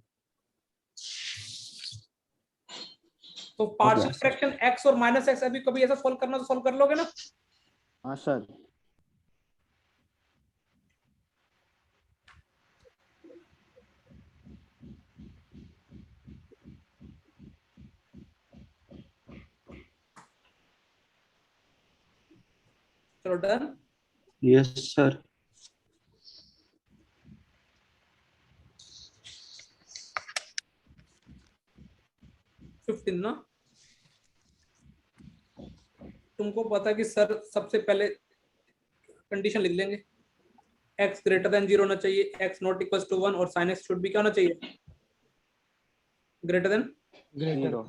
तो पार्शियल फ्रैक्शन x और -x अभी कभी ऐसा सॉल्व करना तो सॉल्व कर लोगे ना? हाँ सर। चलो डन। Yes sir. ना तुमको पता कि सर सबसे पहले कंडीशन लिख लेंगे, x > 0 होना चाहिए, x ≠ = 1 और sin x शुड भी क्या होना चाहिए? Greater than 0।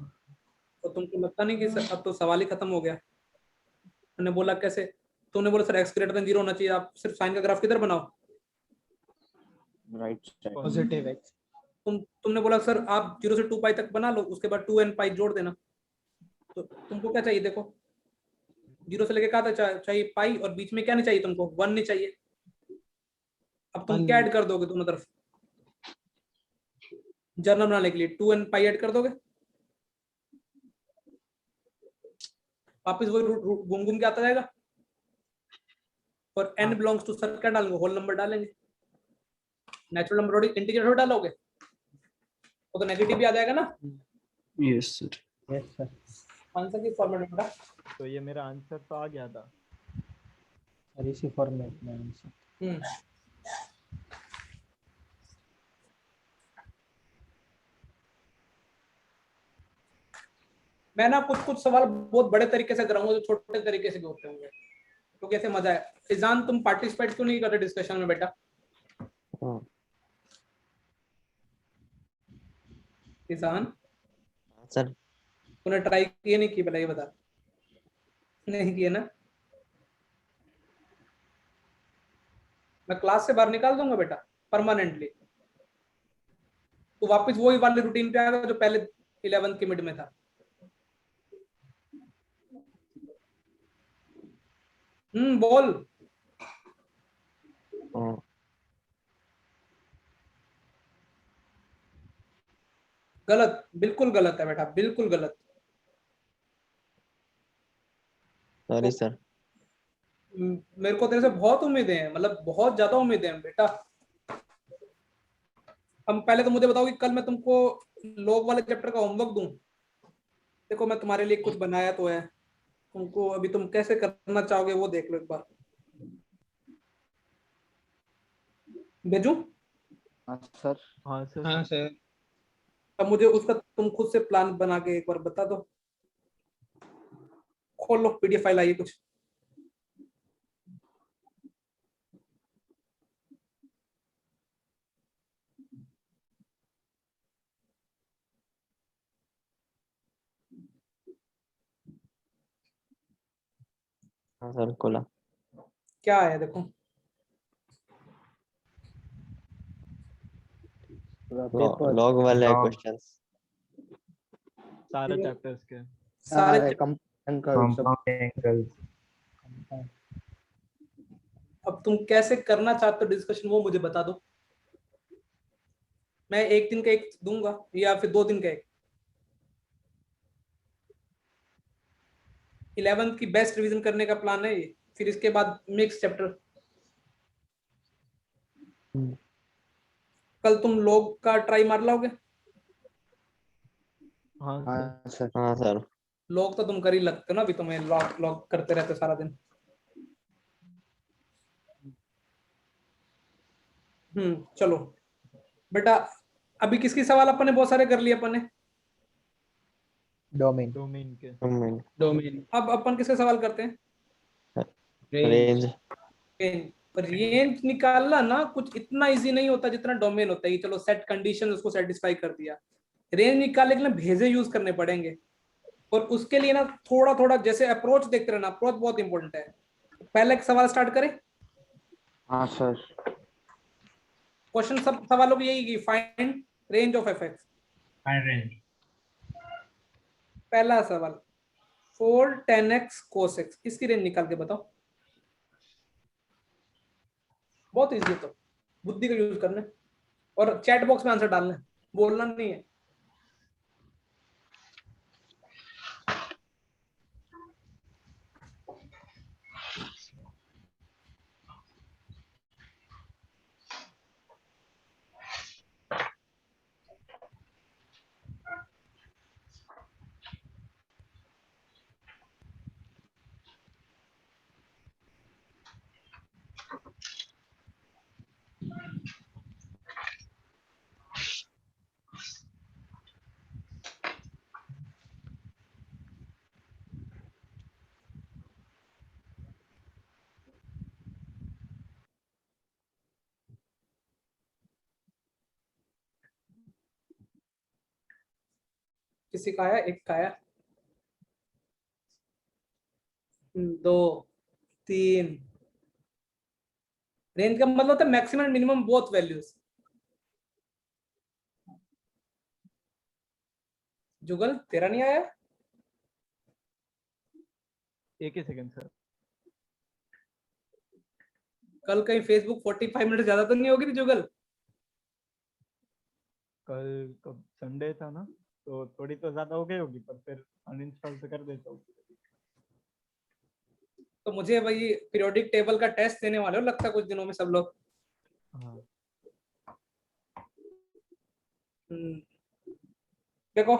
तो तुमको लगता नहीं कि सर अब तो सवाल ही खत्म हो गया? मैंने बोला कैसे? तुमने बोला सर x > 0 होना चाहिए, आप सिर्फ साइन का ग्राफ किधर बनाओ? Right side. Positive x। तुमने बोला सर आप 0 से 2 पाई तक बना लो, उसके बाद 2n पाई जोड़ देना। तो तुमको क्या चाहिए? देखो 0 से लेके कहा था चाहिए पाई, और बीच में क्या नहीं चाहिए तुमको? 1 नहीं चाहिए। अब तुम क्या ऐड कर दोगे दोनों तरफ जर्नल बनाने के लिए? 2n पाई ऐड कर दोगे, वापस वही घूम घूम के आता जाएगा, और n बिलोंग्स टू सर क्या डालेंगे? होल नंबर डालेंगे। नेचुरल नंबर इंटीजर डालोगे तो नेगेटिव भी आ जाएगा ना? Yes sir. Yes sir. Answer की फॉर्मेट में तो ये मेरा आंसर तो आ गया था और इसी फॉर्मेट में आंसर। मैं ना कुछ सवाल बहुत बड़े तरीके से कराऊंगा, जो छोटे तरीके से भी होते होंगे, तो कैसे मजा है। इजान तुम पार्टिसिपेट क्यों नहीं करते डिस्कशन में बेटा? इजान सर तूने ट्राई किए नहीं की, पहले ये बता। नहीं किए ना? मैं क्लास से बाहर निकाल दूंगा बेटा परमानेंटली। तो वापस वही वाले रूटीन पे आएगा जो पहले 11th के मिड में था। बोल। गलत, बिल्कुल गलत है बेटा, बिल्कुल गलत। Sorry sir. मेरे को तेरे से बहुत उम्मीदें हैं, मतलब बहुत ज्यादा उम्मीदें हैं बेटा। हम पहले तो मुझे बताओ कि कल मैं तुमको लॉग वाले चैप्टर का होमवर्क दूं। देखो मैं तुम्हारे लिए कुछ बनाया तो है, तुमको अभी तुम कैसे करना चाहोगे वो देख लो एक बार। भेजूं? हाँ सर। हाँ सर। हाँ सर। अब मुझे उसका तुम खुद से प्लान बना के एक बार बता दो। खोल लो पीडीएफ फाइल, आई कुछ। हाँ सर खोला। क्या है देखो। पेपर लॉग वाले क्वेश्चंस सारे चैप्टर्स के। सारे कंपाउंड का सब। एंगल्स। अब तुम कैसे करना चाहते हो डिस्कशन वो मुझे बता दो। मैं एक दिन का एक दूंगा या फिर 2 दिन का एक। 11th की बेस्ट रिवीजन करने का प्लान है ये, फिर इसके बाद मिक्स चैप्टर। कल तुम लोग का ट्राई मार लोगे? हाँ हाँ सर। हाँ सर। लोग तो तुम कर ही लगते हो ना, अभी तुम्हें लॉग लॉग करते रहते हो सारा दिन। चलो बेटा, अभी किसकी सवाल अपन ने बहुत सारे कर लिए अपन ने। डोमेन। डोमेन के। डोमेन। अब अपन किसके सवाल करते हैं? रेंज। रेंज निकालना ना कुछ इतना इजी नहीं होता जितना डोमेन होता है। चलो सेट कंडीशन उसको सेटिस्फाई कर दिया, रेंज निकालने के लिए भेजे यूज करने पड़ेंगे। और उसके लिए ना थोड़ा थोड़ा जैसे अप्रोच देखते रहना, अप्रोच बहुत इंपॉर्टेंट है। पहले एक सवाल स्टार्ट करें। हाँ सर। क्वेश्चन सब सवालों की यही, find range of F x. Find range. पहला सवाल 4 10x cos x, इसकी रेंज निकाल के बताओ। बहुत इजी है, तो बुद्धि का यूज करना है और चैट बॉक्स में आंसर डालना है, बोलना नहीं है। किसी का आया? एक का आया, 2 3। रेंज का मतलब होता है maximum and minimum both values. Jugal तेरा नहीं आया? एक ही सेकंड सर। कल कहीं फेसबुक 45 मिनट ज्यादा तो नहीं होगी थी जुगल? कल कब संडे था ना, तो थोड़ी तो ज्यादा हो गई होगी, पर फिर अनइंस्टॉल तो कर देता हूँ। तो मुझे वही पीरियोडिक टेबल का टेस्ट देने वाले हो लगता है कुछ दिनों में सब लोग। हाँ। देखो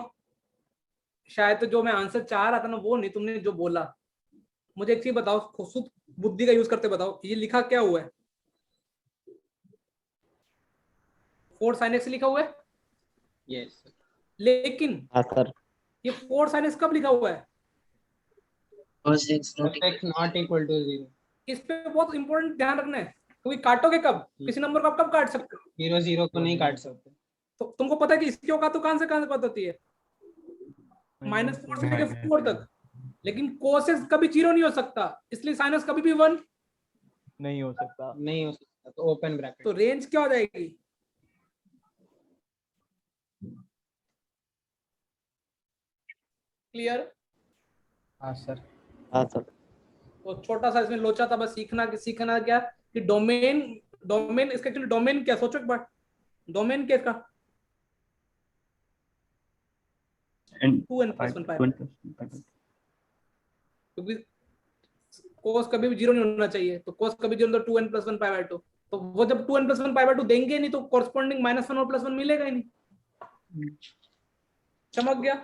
शायद तो जो मैं आंसर चाह रहा था ना वो नहीं, तुमने जो बोला। मुझे एक चीज बताओ, खुद बुद्धि का यूज करते बताओ, ये लिखा क्या हुआ है? 4 sin x लिखा हुआ है। यस। लेकिन हाँ सर। ये 4 sin x कब लिखा हुआ है? cos x not x not equal to 0। इस पे बहुत इंपॉर्टेंट ध्यान रखना है, क्योंकि काटोगे कब, किसी नंबर को आप कब काट सकते हो? 0 0 को नहीं काट सकते। तो तुमको पता है कि इसकी औकात तो कहां से पता होती है? -4 से लेके 4 तक, लेकिन कोसेस कभी 0 नहीं हो सकता, इसलिए साइनस कभी भी 1 नहीं हो सकता। नहीं हो सकता, तो ओपन ब्रैकेट। तो रेंज क्या हो जाएगी? क्लियर? हाँ सर। हाँ सर। तो छोटा सा इसमें लोचा था, बस सीखना क्या कि डोमेन इसका एक्चुअली डोमेन क्या, सोचो एक बार, डोमेन क्या इसका? And 2n+1 पाई, 2n+1 क्योंकि कोस कभी भी 0 नहीं होना चाहिए, तो कोस कभी 0 तो 2n+1 पाई/2, तो वो जब 2n+1 पाई/2 देंगे नहीं तो कॉरस्पॉन्डिंग -1 और +1 मिलेगा ही नहीं। चमक गया?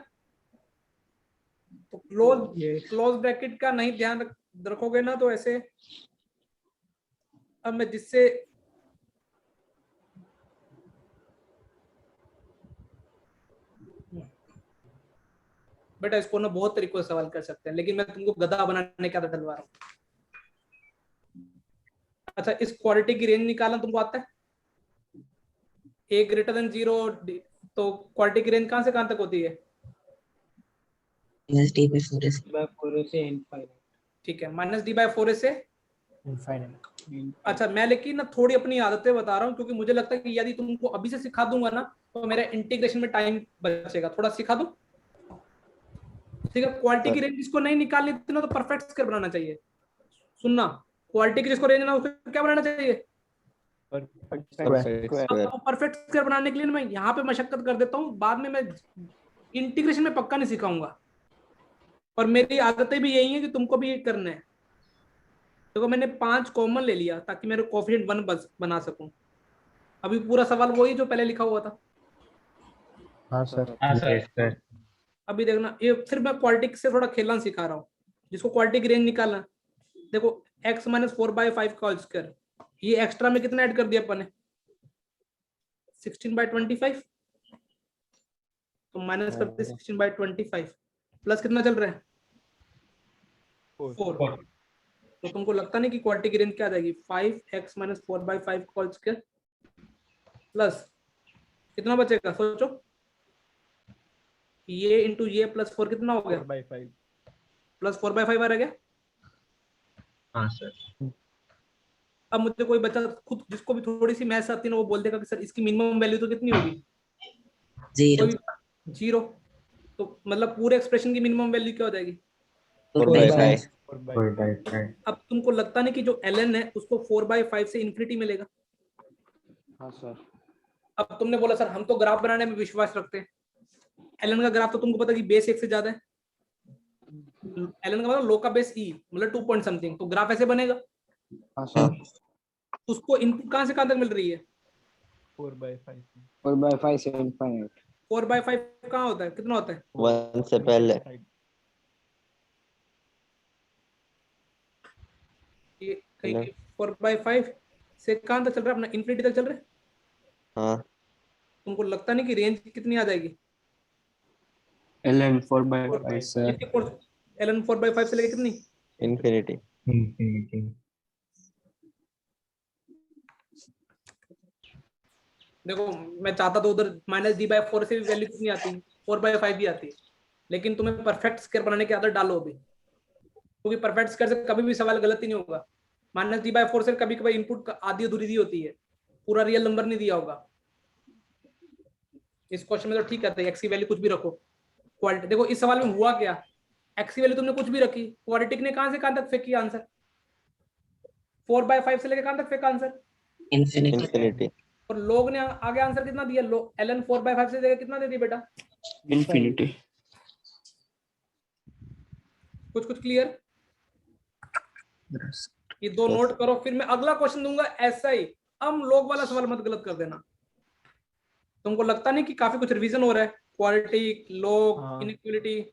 तो क्लोज ब्रैकेट का नहीं ध्यान रखोगे ना तो ऐसे, अब मैं जिससे बेटा इसको ना बहुत तरीकों से सवाल कर सकते हैं, लेकिन मैं तुमको गधा बनाने का डलवा रहा हूँ। अच्छा, इस क्वालिटी की रेंज निकालना तुमको आता है? a ग्रेटर देन 0, तो क्वालिटी की रेंज कहां से कहां तक होती है? -d/4 से इनफाइनाइट। ठीक है, -d/4 से इनफाइनाइट। अच्छा, मैं लेकिन ना थोड़ी अपनी आदतें बता रहा हूँ, क्योंकि मुझे लगता है कि यदि तुमको अभी से सिखा दूंगा ना तो मेरा इंटीग्रेशन में टाइम बचेगा। थोड़ा सिखा दूं? ठीक है, क्वालिटी की रेंज जिसको नहीं निकालनी थी ना तो परफेक्ट स्क्वायर बनाना चाहिए। सुनना, क्वालिटी की जिसको रेंज ना उसको क्या बनाना चाहिए? परफेक्ट स्क्वायर बनाने के लिए मैं यहाँ पे मशक्कत कर देता हूँ, बाद में मैं इंटीग्रेशन में पक्का नहीं सिखाऊंगा, और मेरी आदतें भी यही है कि तुमको भी ये करना है। देखो मैंने 5 कॉमन ले लिया ताकि मेरे कोफिशिएंट 1 बना सकूं। अभी पूरा सवाल वही जो पहले लिखा हुआ था। हाँ सर। हाँ सर। अभी देखना, ये फिर मैं क्वालिटी से थोड़ा खेलना सिखा रहा हूँ, जिसको क्वालिटी की रेंज निकालना। देखो x-4/5 का होल स्क्वायर, ये एक्स्ट्रा में कितना ऐड कर दिया अपन ने? 16/25, तो माइनस कर दिया 16/25, प्लस कितना चल रहा है? 4। तो तुमको लगता नहीं कि क्वालिटी की रेंज क्या आ जाएगी? 5x-4/5 का होल स्क्वायर प्लस कितना बचेगा सोचो, ये इंटू ये प्लस 4 कितना हो गया? 4/5 प्लस 4/5 आ गया। हाँ सर। अब मुझे कोई बच्चा खुद जिसको भी थोड़ी सी मैथ्स आती है ना वो बोल देगा कि सर इसकी मिनिमम वैल्यू तो कितनी होगी? 0। तो मतलब पूरे एक्सप्रेशन की मिनिमम वैल्यू क्या हो जाएगी? 4/5। 4/5। अब तुमको लगता नहीं कि जो ln है उसको 4/5 से इन्फिनिटी मिलेगा? हाँ सर। अब तुमने बोला सर हम तो ग्राफ बनाने में विश्वास रखते हैं, ln का ग्राफ तो तुमको पता है कि बेस 1 से ज्यादा है, ln का मतलब लो का बेस e मतलब 2 पॉइंट समथिंग, तो ग्राफ ऐसे बनेगा। हाँ सर। उसको इनपुट कहां से कहां तक मिल रही है? 4/5 4/5 से इनफाइनाइट। 4/5 कहां होता है, कितना होता है? 1 से पहले। ये कहीं 4/5 से कहां तक चल रहा है अपना? इन्फिनिटी तक चल रहा है। हाँ। तुमको लगता नहीं कि रेंज कितनी आ जाएगी? ln 4/5 से ln 4/5 से लेके कितनी? इन्फिनिटी। देखो मैं चाहता तो उधर -d/4 से भी वैल्यू कितनी आती है? 4/5 भी आती है, लेकिन तुम्हें परफेक्ट स्क्वायर बनाने की आदत डालो अभी, क्योंकि परफेक्ट स्क्वायर से कभी भी सवाल गलत ही नहीं होगा। -d/4 से कभी कभी इनपुट आधी अधूरी दी होती है, पूरा रियल नंबर नहीं दिया होगा। इस क्वेश्चन में तो ठीक कहते हैं x की वैल्यू कुछ भी रखो। क्वालिटी देखो इस सवाल में हुआ क्या, x की वैल्यू तुमने कुछ भी रखी, क्वाड्रेटिक ने कहां से कहां तक फेंकी आंसर? 4/5 से लेके कहां तक फेंका आंसर? इन्फिनिटी। और लोग ने आगे आंसर कितना दिया? ln 4/5 से लेके कितना दे दिया बेटा? इन्फिनिटी। कुछ क्लियर? ये दो नोट करो, फिर मैं अगला क्वेश्चन दूंगा ऐसा ही। हम लोग वाला सवाल मत गलत कर देना। तुमको लगता नहीं कि काफी कुछ रिवीजन हो रहा है? Quality, log, inequality.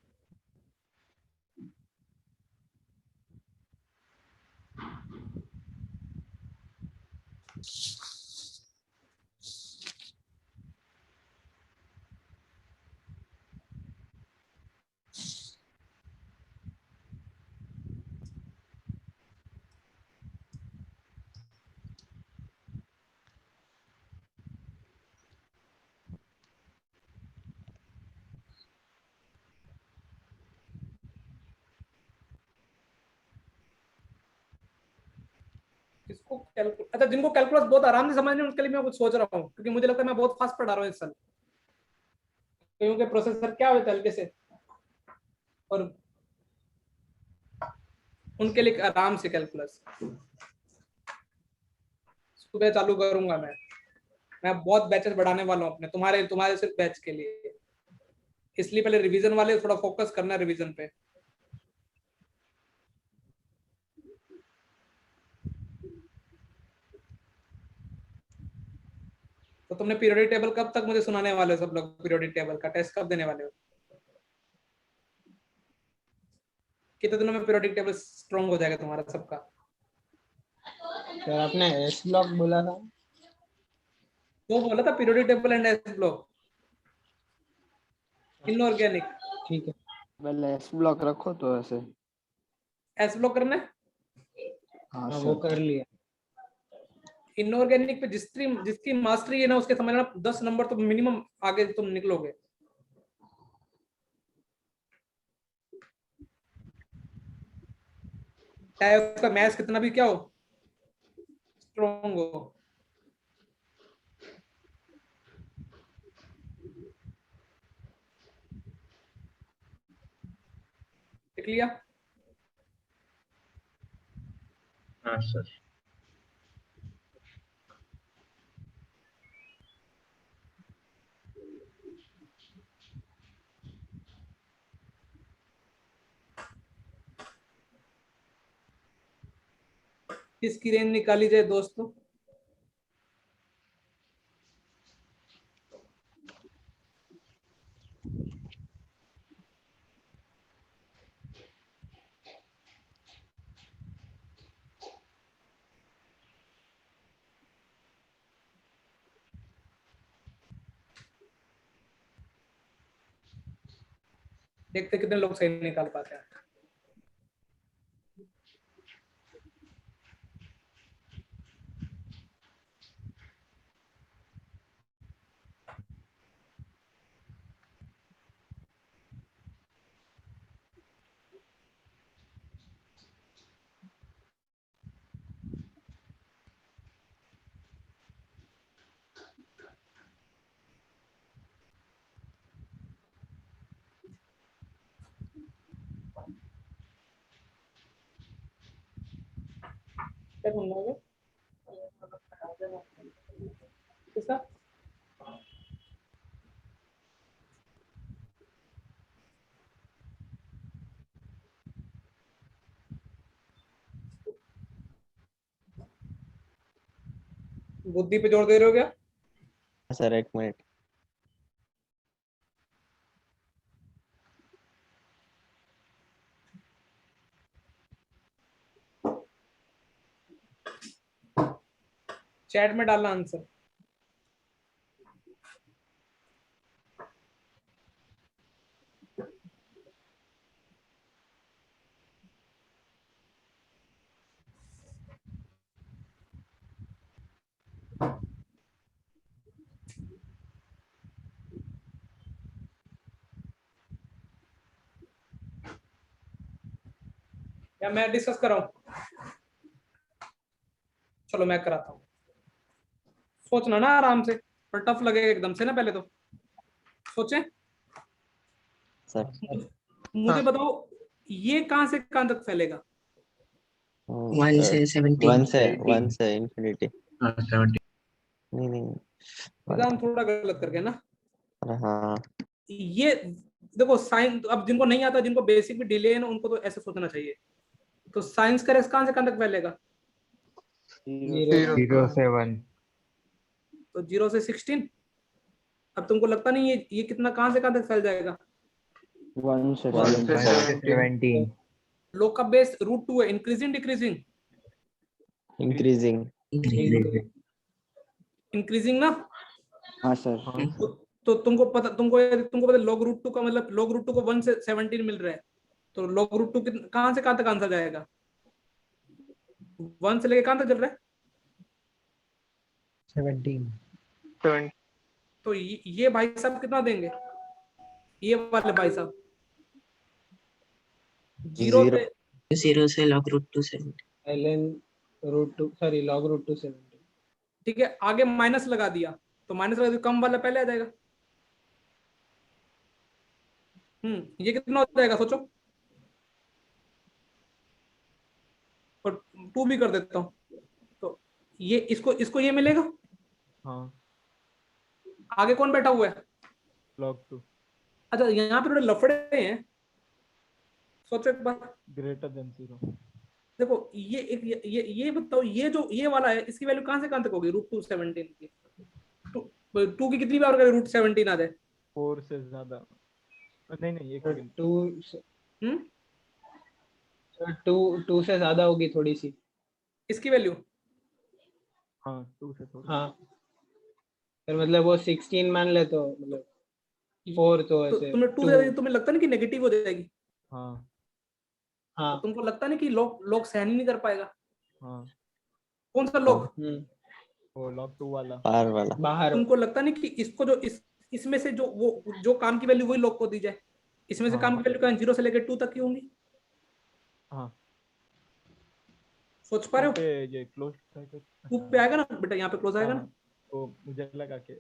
इसको अच्छा, जिनको कैलकुलस बहुत आराम से समझने उनके लिए मैं कुछ सोच रहा हूँ, क्योंकि मुझे लगता है मैं बहुत फास्ट पढ़ा रहा हूँ इस साल, क्योंकि प्रोसेसर क्या होता है हल्के से, और उनके लिए आराम से कैलकुलस सुबह चालू करूंगा मैं बहुत बैचेस बढ़ाने वाला हूँ अपने, तुम्हारे सिर्फ बैच के लिए, इसलिए पहले रिवीजन वाले थोड़ा फोकस करना रिवीजन पे। तो तुमने पीरियोडिक टेबल कब तक मुझे सुनाने वाले हो सब लोग? पीरियोडिक टेबल का टेस्ट कब देने वाले हो? कितने दिनों में पीरियोडिक टेबल स्ट्रॉन्ग हो जाएगा तुम्हारा सबका? सर आपने एस ब्लॉक बोला था, वो बोला था periodic table and S block inorganic. ठीक है पहले एस ब्लॉक रखो तो ऐसे। एस ब्लॉक करना है? हाँ वो सर। कर लिया। इनऑर्गेनिक पे जिसकी मास्टरी है ना, उसके समझना 10 नंबर तो मिनिमम आगे तुम निकलोगे। चाहे उसका मैथ्स कितना भी क्या हो, स्ट्रॉन्ग हो। देख लिया? हाँ सर। किसकी रेंज निकाली जाए दोस्तों? देखते कितने लोग सही निकाल पाते हैं। क्या ढूंढना होगा? किसका? बुद्धि पे जोर दे रहे हो क्या? सर एक मिनट। चैट में डालना आंसर। या मैं डिस्कस कर रहा हूं? चलो मैं कराता हूँ। सोचना ना आराम से, पर टफ लगेगा एकदम से ना, पहले तो सोचें। सर मुझे बताओ ये कहां से कहां तक फैलेगा? 1 से 17। 1 से इंफिनिटी। हाँ 70। नहीं नहीं। निदान थोड़ा गलत करके ना। हाँ ये देखो साइंस, अब जिनको नहीं आता, जिनको बेसिक भी डिले है ना, उनको तो ऐसे सोचना चाहिए। तो साइंस का रेस कहां से कहां तक फैलेगा? 0 से 1। तो 0 से 16। अब तुमको लगता नहीं ये कितना कहां से कहां तक फैल जाएगा? 1 से 1 से 17। लोग का बेस √2 है। Increasing decreasing? इंक्रीजिंग। इंक्रीजिंग ना? हाँ सर। तो तुमको पता log√2 का मतलब log√2 को 1 से 17 मिल रहा है, तो log√2 कहां से कहां तक आंसर जाएगा? 1 से लेके कहां तक चल रहा है? 17। तो ये भाई साहब कितना देंगे? ये वाले भाई साहब 0 से 0 से log √2 17। ln √2 sorry log √2 17। ठीक है, आगे माइनस लगा दिया तो माइनस लगा दिया, कम वाला पहले आ जाएगा। ये कितना हो जाएगा सोचो, और 2 भी कर देता हूँ तो ये इसको ये मिलेगा। हाँ आगे कौन बैठा हुआ है? log 2 अच्छा, यहाँ पे थोड़े लफड़े हैं, सोचो एक बार। greater than 0। देखो ये एक ये बताओ, ये वाला है, इसकी वैल्यू कहाँ से कहाँ तक होगी √2 17 की? 2 की कितनी बार करें √17 आ जाए? 4 से ज्यादा नहीं एक सेकंड, 2 से ज्यादा होगी थोड़ी सी इसकी वैल्यू। हाँ 2 से थोड़ी। हाँ फिर मतलब वो 16 मान ले तो मतलब 4 तो ऐसे तुम्हें 2 से तुम्हें लगता नहीं कि नेगेटिव हो जाएगी? हाँ हाँ तुमको लगता नहीं कि लोग सहन ही नहीं कर पाएगा? हाँ कौन सा लोग? वो log 2 वाला बाहर वाला। बाहर तुमको लगता नहीं कि इसको जो इसमें से जो काम की वैल्यू वही लोग को दी जाए? इसमें से काम की वैल्यू कहाँ 0 से लेकर 2 तक की होंगी? हाँ सोच पा रहे हो? ये क्लोज ब्रैकेट 2 पे आएगा ना बेटा, यहाँ पे क्लोज आएगा ना? तो मुझे लगा कि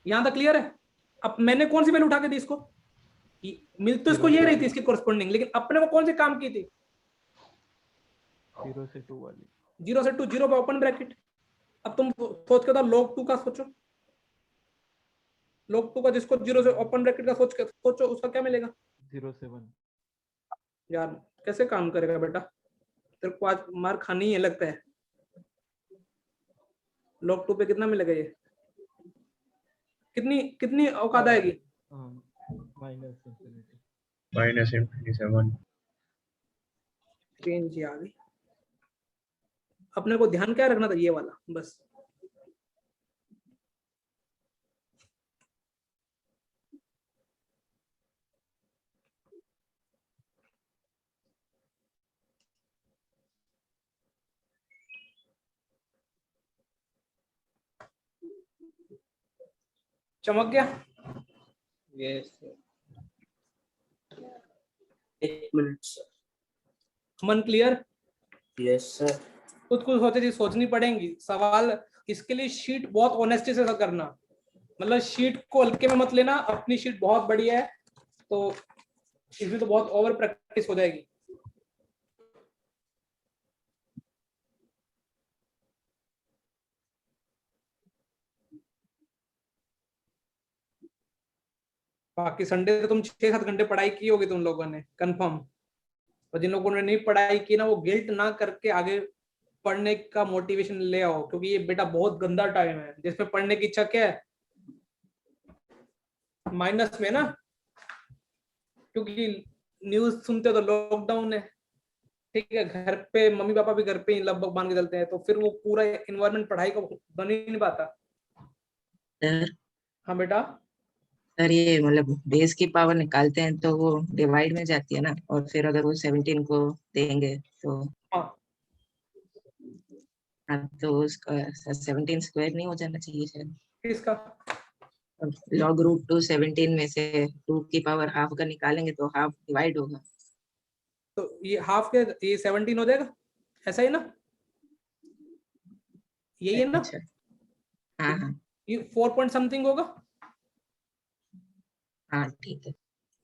यहाँ तक क्लियर है? अब मैंने कौन सी वैल्यू उठा के दी इसको? मिल तो इसको ये रही थी इसकी कोरस्पोंडिंग, लेकिन अपने को कौन से काम की थी? 0 से 2 वाली। 0 से 2, 0 पे ओपन ब्रैकेट। अब तुम सोच के log 2 का सोचो, log 2 का जिसको 0 से ओपन ब्रैकेट का सोचो उसका क्या मिलेगा? 0 से 1। यार कैसे काम करेगा बेटा, तेरे को आज मार खानी ही है लगता है। log 2 पे कितना मिलेगा? ये कितनी औकात आएगी? -7। रेंज आ गई। अपने को ध्यान क्या रखना था, ये वाला बस। चमक गया? यस 1 मिनट मन क्लियर? Yes sir. कुछ चीज सोचनी पड़ेंगी। सवाल इसके लिए शीट बहुत ऑनेस्टी से करना, मतलब शीट को हल्के में मत लेना। अपनी शीट बहुत बढ़िया है तो इसमें तो बहुत ओवर प्रैक्टिस हो जाएगी। बाकी संडे तो तुम 6-7 घंटे पढ़ाई की होगी तुम लोगों ने कंफर्म, और जिन लोगों ने नहीं पढ़ाई की ना वो गिल्ट ना करके आगे पढ़ने का मोटिवेशन ले आओ, क्योंकि ये बेटा बहुत गंदा टाइम है जिसमें पढ़ने की इच्छा क्या है, माइनस में ना, क्योंकि न्यूज सुनते हो तो लॉकडाउन है, ठीक है, घर पे मम्मी पापा भी घर पे ही लगभग मान के चलते हैं, तो फिर वो पूरा एनवायरनमेंट पढ़ाई का बन ही नहीं पाता। सर हाँ बेटा। सर ये मतलब बेस की पावर निकालते हैं तो वो डिवाइड में जाती है ना, और फिर अगर वो 17 को देंगे तो हाँ तो उसका 17 स्क्वायर नहीं हो जाना चाहिए शायद? किसका? log √2 17 में से 2 की पावर हाफ का निकालेंगे तो हाफ डिवाइड होगा, तो ये हाफ के ये 17 हो जाएगा, ऐसा ही ना? यही है ना? अच्छा हाँ हाँ ये 4 पॉइंट समथिंग होगा हाँ ठीक है।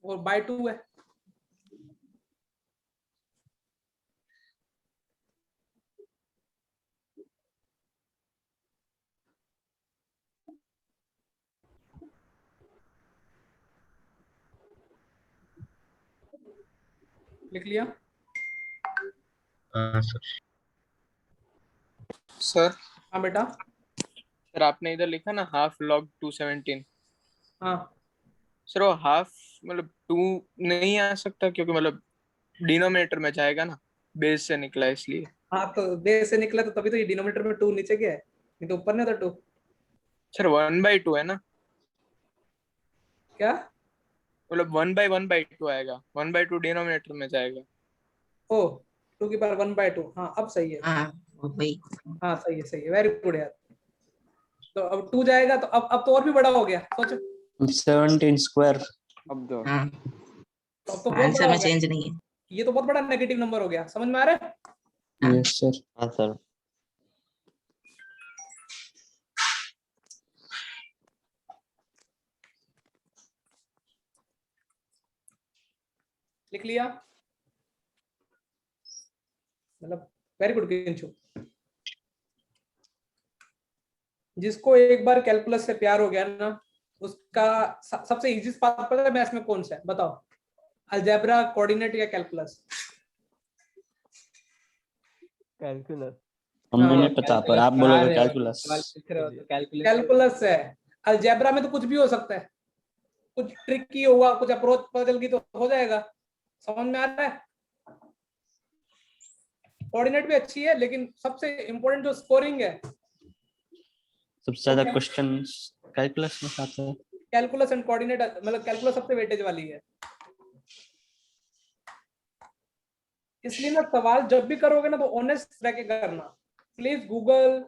और बाय 2 है। लिख लिया? हाँ सर। सर हाँ बेटा। सर आपने इधर लिखा ना हाफ log 217। हाँ सर वो हाफ मतलब 2 नहीं आ सकता क्योंकि मतलब डिनोमिनेटर में जाएगा ना, बेस से निकला इसलिए। हाँ तो बेस से निकला तो तभी तो ये डिनोमिनेटर में 2 नीचे क्या है, नहीं तो ऊपर नहीं था 2। सर 1/2 है ना? क्या मतलब 1/1/2 आएगा, 1/2 डिनोमिनेटर में जाएगा। ओ 2 की पावर 1/2। हाँ अब सही है। हाँ वही। हाँ सही है वेरी गुड यार। तो अब 2 जाएगा तो अब तो और भी बड़ा हो गया, सोचो 17 स्क्वायर। अब दो हाँ तो अब तो बहुत आंसर बड़ा में हो गया, चेंज नहीं है। ये तो बहुत बड़ा नेगेटिव नंबर हो गया, समझ में आ रहा है? Yes sir. हाँ सर। लिख लिया? मतलब वेरी गुड किंचु। जिसको एक बार कैलकुलस से प्यार हो गया ना, उसका सबसे इजी पाथ पता है मैथ्स में कौन सा है? बताओ, अलजेब्रा, कोऑर्डिनेट या कैलकुलस? कैलकुलस। हमें नहीं पता, पर आप बोलोगे कैलकुलस। कैलकुलस है। अलजेब्रा में तो कुछ भी हो सकता है, कुछ ट्रिकी होगा, कुछ अप्रोच बदल गई तो हो जाएगा। समझ में आ रहा है? कोऑर्डिनेट भी अच्छी है, लेकिन सबसे इंपॉर्टेंट जो स्कोरिंग है, सबसे ज्यादा क्वेश्चंस कैलकुलस में आते हैं। कैलकुलस एंड कोऑर्डिनेट, मतलब कैलकुलस सबसे वेटेज वाली है। इसलिए ना सवाल जब भी करोगे ना तो ऑनेस्ट रह के करना। प्लीज गूगल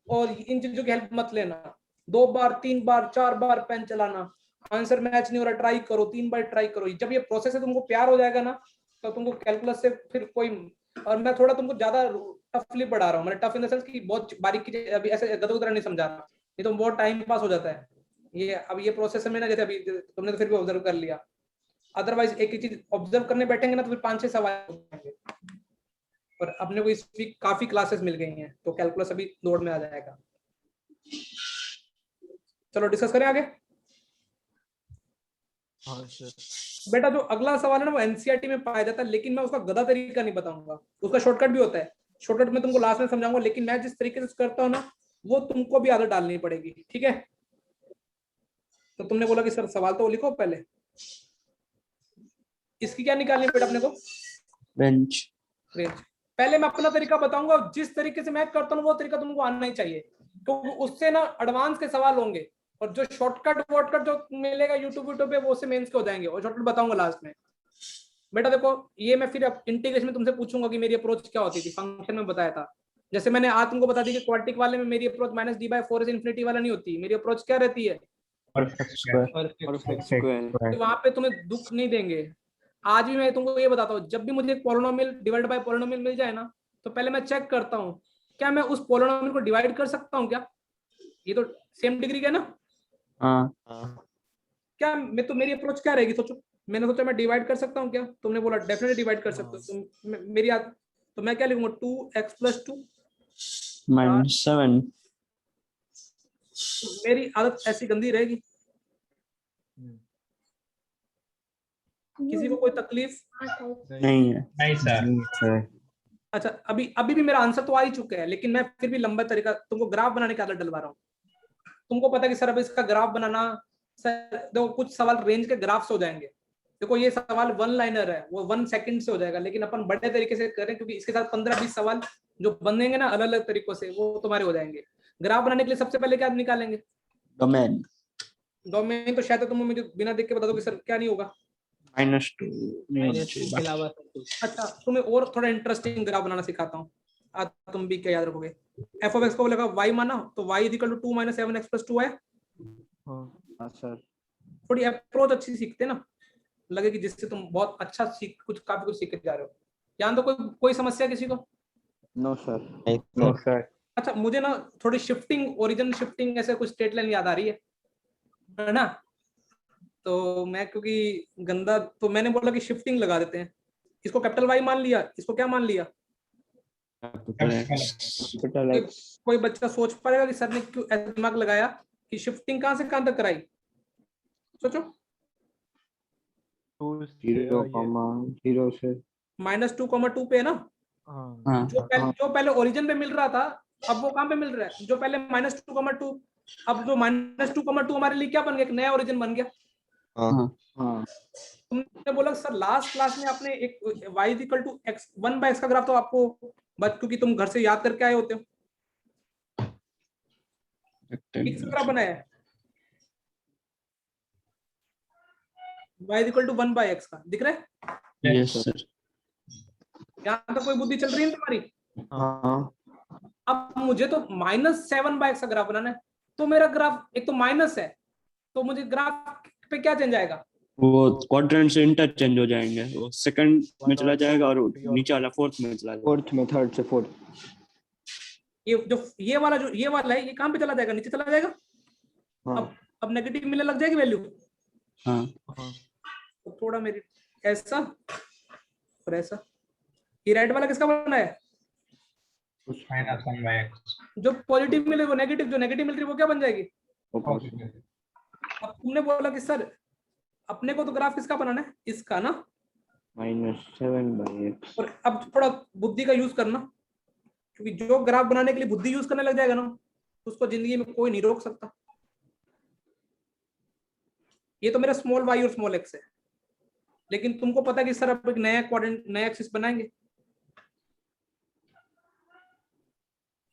और इन चीजों की हेल्प मत लेना। 2 बार 3 बार 4 बार पेन चलाना, आंसर मैच नहीं हो रहा, ट्राई करो, 3 बार ट्राई करो। जब ये प्रोसेस है तुमको प्यार हो जाएगा ना, तो तुमको कैलकुलस से फिर कोई, और मैं थोड़ा तुमको ज्यादा टफली पढ़ा रहा हूँ, मतलब टफ इन द सेंस कि बहुत बारीकी, अभी ऐसे गदगद नहीं समझा रहा, ये तो बहुत टाइम पास हो जाता है। ये अब ये प्रोसेस में ना, जैसे अभी तुमने तो फिर भी ऑब्जर्व कर लिया, अदरवाइज एक ही चीज ऑब्जर्व करने बैठेंगे ना तो फिर 5-6 सवाल हो जाएंगे। और अपने को इस वीक काफी क्लासेस मिल गई हैं, तो कैलकुलस अभी दौड़ में आ जाएगा। चलो डिस्कस करें आगे। हाँ सर। बेटा जो अगला सवाल है ना वो एनसीईआरटी में पाया जाता है, लेकिन मैं उसका गधा तरीका नहीं बताऊंगा, उसका शॉर्टकट भी होता है। शॉर्टकट में तुमको लास्ट में समझाऊंगा, लेकिन मैं जिस तरीके से करता हूँ ना वो तुमको भी आदत डालनी पड़ेगी, ठीक है? तो तुमने बोला कि सर सवाल तो लिखो पहले। इसकी क्या निकालनी है बेटा अपने को? रेंज। रेंज। पहले मैं अपना तरीका बताऊंगा, जिस तरीके से मैं करता हूँ वो तरीका तुमको आना ही चाहिए, क्योंकि उससे ना एडवांस के सवाल होंगे, और जो शॉर्टकट वॉर्टकट जो मिलेगा यूट्यूब पे वो से मेंस के हो जाएंगे, और शॉर्टकट बताऊंगा लास्ट में। बेटा देखो, ये मैं फिर इंटीग्रेशन में तुमसे पूछूंगा कि मेरी अप्रोच क्या होती थी, फंक्शन में बताया था। जैसे मैंने आज तुमको बता दी कि क्वाड्रेटिक वाले में मेरी अप्रोच -d/4 से इन्फिनिटी वाला नहीं होती, मेरी अप्रोच क्या रहती है? Perfect square. तो वहां पे तुम्हें दुख नहीं देंगे। आज भी मैं तुमको ये बताता हूँ, जब भी मुझे पॉलिनोमियल डिवाइड बाय पॉलिनोमियल मिल जाए ना, तो पहले मैं चेक करता हूँ क्या मैं उस पॉलिनोमियल को डिवाइड कर सकता हूँ क्या? ये तो सेम डिग्री का ना। हाँ। क्या मैं, तो मेरी अप्रोच क्या रहेगी? सोचो, मैंने सोचा मैं डिवाइड कर सकता हूँ क्या? तुमने बोला डेफिनेटली डिवाइड कर सकते हो। तो मेरी आदत, तो मैं क्या लिखूंगा? 2x + 2 -7। मेरी आदत ऐसी गंदी रहेगी? किसी को कोई तकलीफ? नहीं है। नहीं सर। अच्छा, अभी भी मेरा आंसर तो आ ही चुका है, लेकिन मैं फिर भी लंबा तरीका तुमको ग्राफ बनाने की आदत डलवा रहा हूँ। तुमको पता है कि सर अब इसका ग्राफ बनाना, सर देखो कुछ सवाल रेंज के ग्राफ से हो जाएंगे। देखो ये सवाल 1 लाइनर है, वो 1 सेकंड से हो जाएगा, लेकिन अपन बड़े तरीके से करें, क्योंकि इसके साथ 15-20 सवाल जो बनेंगे ना अलग अलग तरीकों से, वो तुम्हारे हो जाएंगे। ग्राफ बनाने के लिए सबसे पहले क्या निकालेंगे? डोमेन। डोमेन तो शायद तुम मुझे बिना देख के बता दो कि सर क्या नहीं होगा। -2। अच्छा, तुम्हें और थोड़ा इंटरेस्टिंग ग्राफ बनाना सिखाता हूँ, आज तुम भी क्या याद रखोगे। f(x) को लगा y माना, तो y = 2 - 7x + 2 है। हाँ सर। थोड़ी अप्रोच अच्छी सीखते ना, लगे कि जिससे तुम बहुत अच्छा काफी कुछ सीख के जा रहे हो। यहाँ तो कोई समस्या किसी को? No sir. No sir. अच्छा, मुझे ना थोड़ी शिफ्टिंग, ओरिजिन शिफ्टिंग, ऐसे कुछ स्ट्रेट लाइन याद आ रही है ना? तो मैं क्योंकि गंदा, तो मैंने बोला कि शिफ्टिंग लगा देते हैं। इसको कैपिटल Y मान लिया, इसको क्या मान लिया? Capital X। कोई बच्चा सोच पाएगा कि सर ने क्यों ऐसा दिमाग लगाया कि शिफ्टिंग कहां से कहां तक कराई? सोचो। 0, से -2, 2 पे है ना? हाँ। जो पहले ओरिजिन पे मिल रहा था, अब वो कहां पे मिल रहा है? जो पहले -2, 2, अब जो -2, 2 हमारे लिए क्या बन गया? एक नया ओरिजिन बन गया। हाँ। तुमने बोला सर लास्ट क्लास में आपने एक y = x 1/x का ग्राफ तो आपको क्योंकि तुम घर से याद करके आए होते हो, किस ग्राफ बनाया है? y = 1/x का दिख रहा है? Yes sir. यहाँ तक कोई बुद्धि चल रही है तुम्हारी? हाँ। अब मुझे तो -7/x का ग्राफ बनाना है, तो मेरा ग्राफ एक तो माइनस है, तो मुझे ग्राफ पे क्या चेंज आएगा? वो क्वाड्रेंट से इंटरचेंज हो जाएंगे, वो सेकंड में चला जाएगा और नीचे वाला फोर्थ में चला जाएगा। फोर्थ में, थर्ड से फोर्थ। ये वाला है, ये कहाँ पे चला जाएगा? नीचे चला जाएगा। हाँ। अब नेगेटिव मिलने लग जाएगी वैल्यू। हाँ। तो थोड़ा मेरी ऐसा और ऐसा। ये राइट वाला किसका बना है? -1/x। जो पॉजिटिव मिले वो नेगेटिव, जो नेगेटिव मिल रही है वो क्या बन जाएगी? पॉजिटिव। अब तुमने बोला कि सर अपने को तो ग्राफ किसका बनाना है? इसका ना, -7/x। और अब थोड़ा बुद्धि का यूज करना, क्योंकि जो ग्राफ बनाने के लिए बुद्धि यूज करने लग जाएगा ना, उसको जिंदगी में कोई नहीं रोक सकता। ये तो मेरा स्मॉल y और स्मॉल x है, लेकिन तुमको पता है कि सर अब एक नया क्वाड्रेंट, नया एक्सिस बनाएंगे।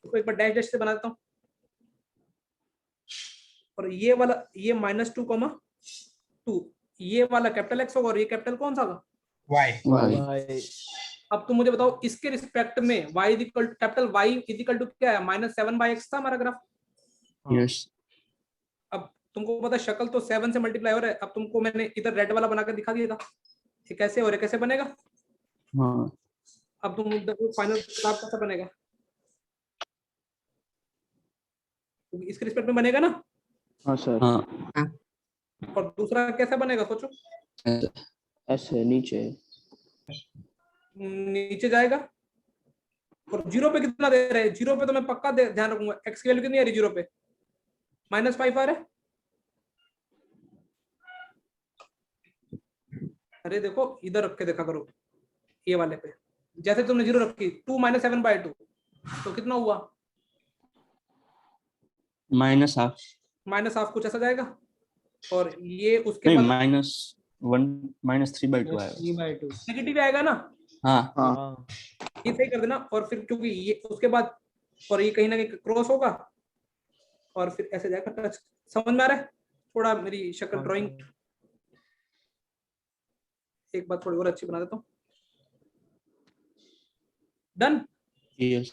तो एक बार डैश डैश से बना देता हूं। और ये वाला, ये -2, ये वाला कैपिटल X होगा और ये कैपिटल कौन सा होगा? y। अब तुम मुझे बताओ इसके रिस्पेक्ट में y capital Y equal to क्या है? -7/x था हमारा ग्राफ। यस। अब तुमको पता है शक्ल तो 7 से मल्टीप्लाई हो रहा है। अब तुमको मैंने इधर रेड वाला बनाकर दिखा दिया था, ये कैसे और कैसे बनेगा। हाँ। अब तुम देखो फाइनल ग्राफ कैसा बनेगा, इसके रिस्पेक्ट में बनेगा ना। हाँ सर। हाँ। और दूसरा कैसा बनेगा सोचो? ऐसे नीचे नीचे जाएगा। और 0 पे कितना दे रहे हैं? 0 पे तो मैं पक्का ध्यान रखूंगा। x की वैल्यू कितनी आ रही है 0 पे? -5 आ रहा है। अरे देखो इधर रख के देखा करो, ये वाले पे जैसे तुमने 0 रखी 2 -7/2 तो कितना हुआ? -1/2 कुछ ऐसा जाएगा। और ये उसके नहीं, बाद -3/2 आएगा। 3/2 नेगेटिव आएगा ना। हाँ। हाँ। ये सही कर देना। और फिर क्योंकि ये उसके बाद, और ये कहीं ना कहीं क्रॉस होगा और फिर ऐसे जाएगा टच। समझ में आ रहा है? थोड़ा मेरी शक्ल ड्राइंग एक बार थोड़ी और अच्छी बना देता हूँ। डन। यस।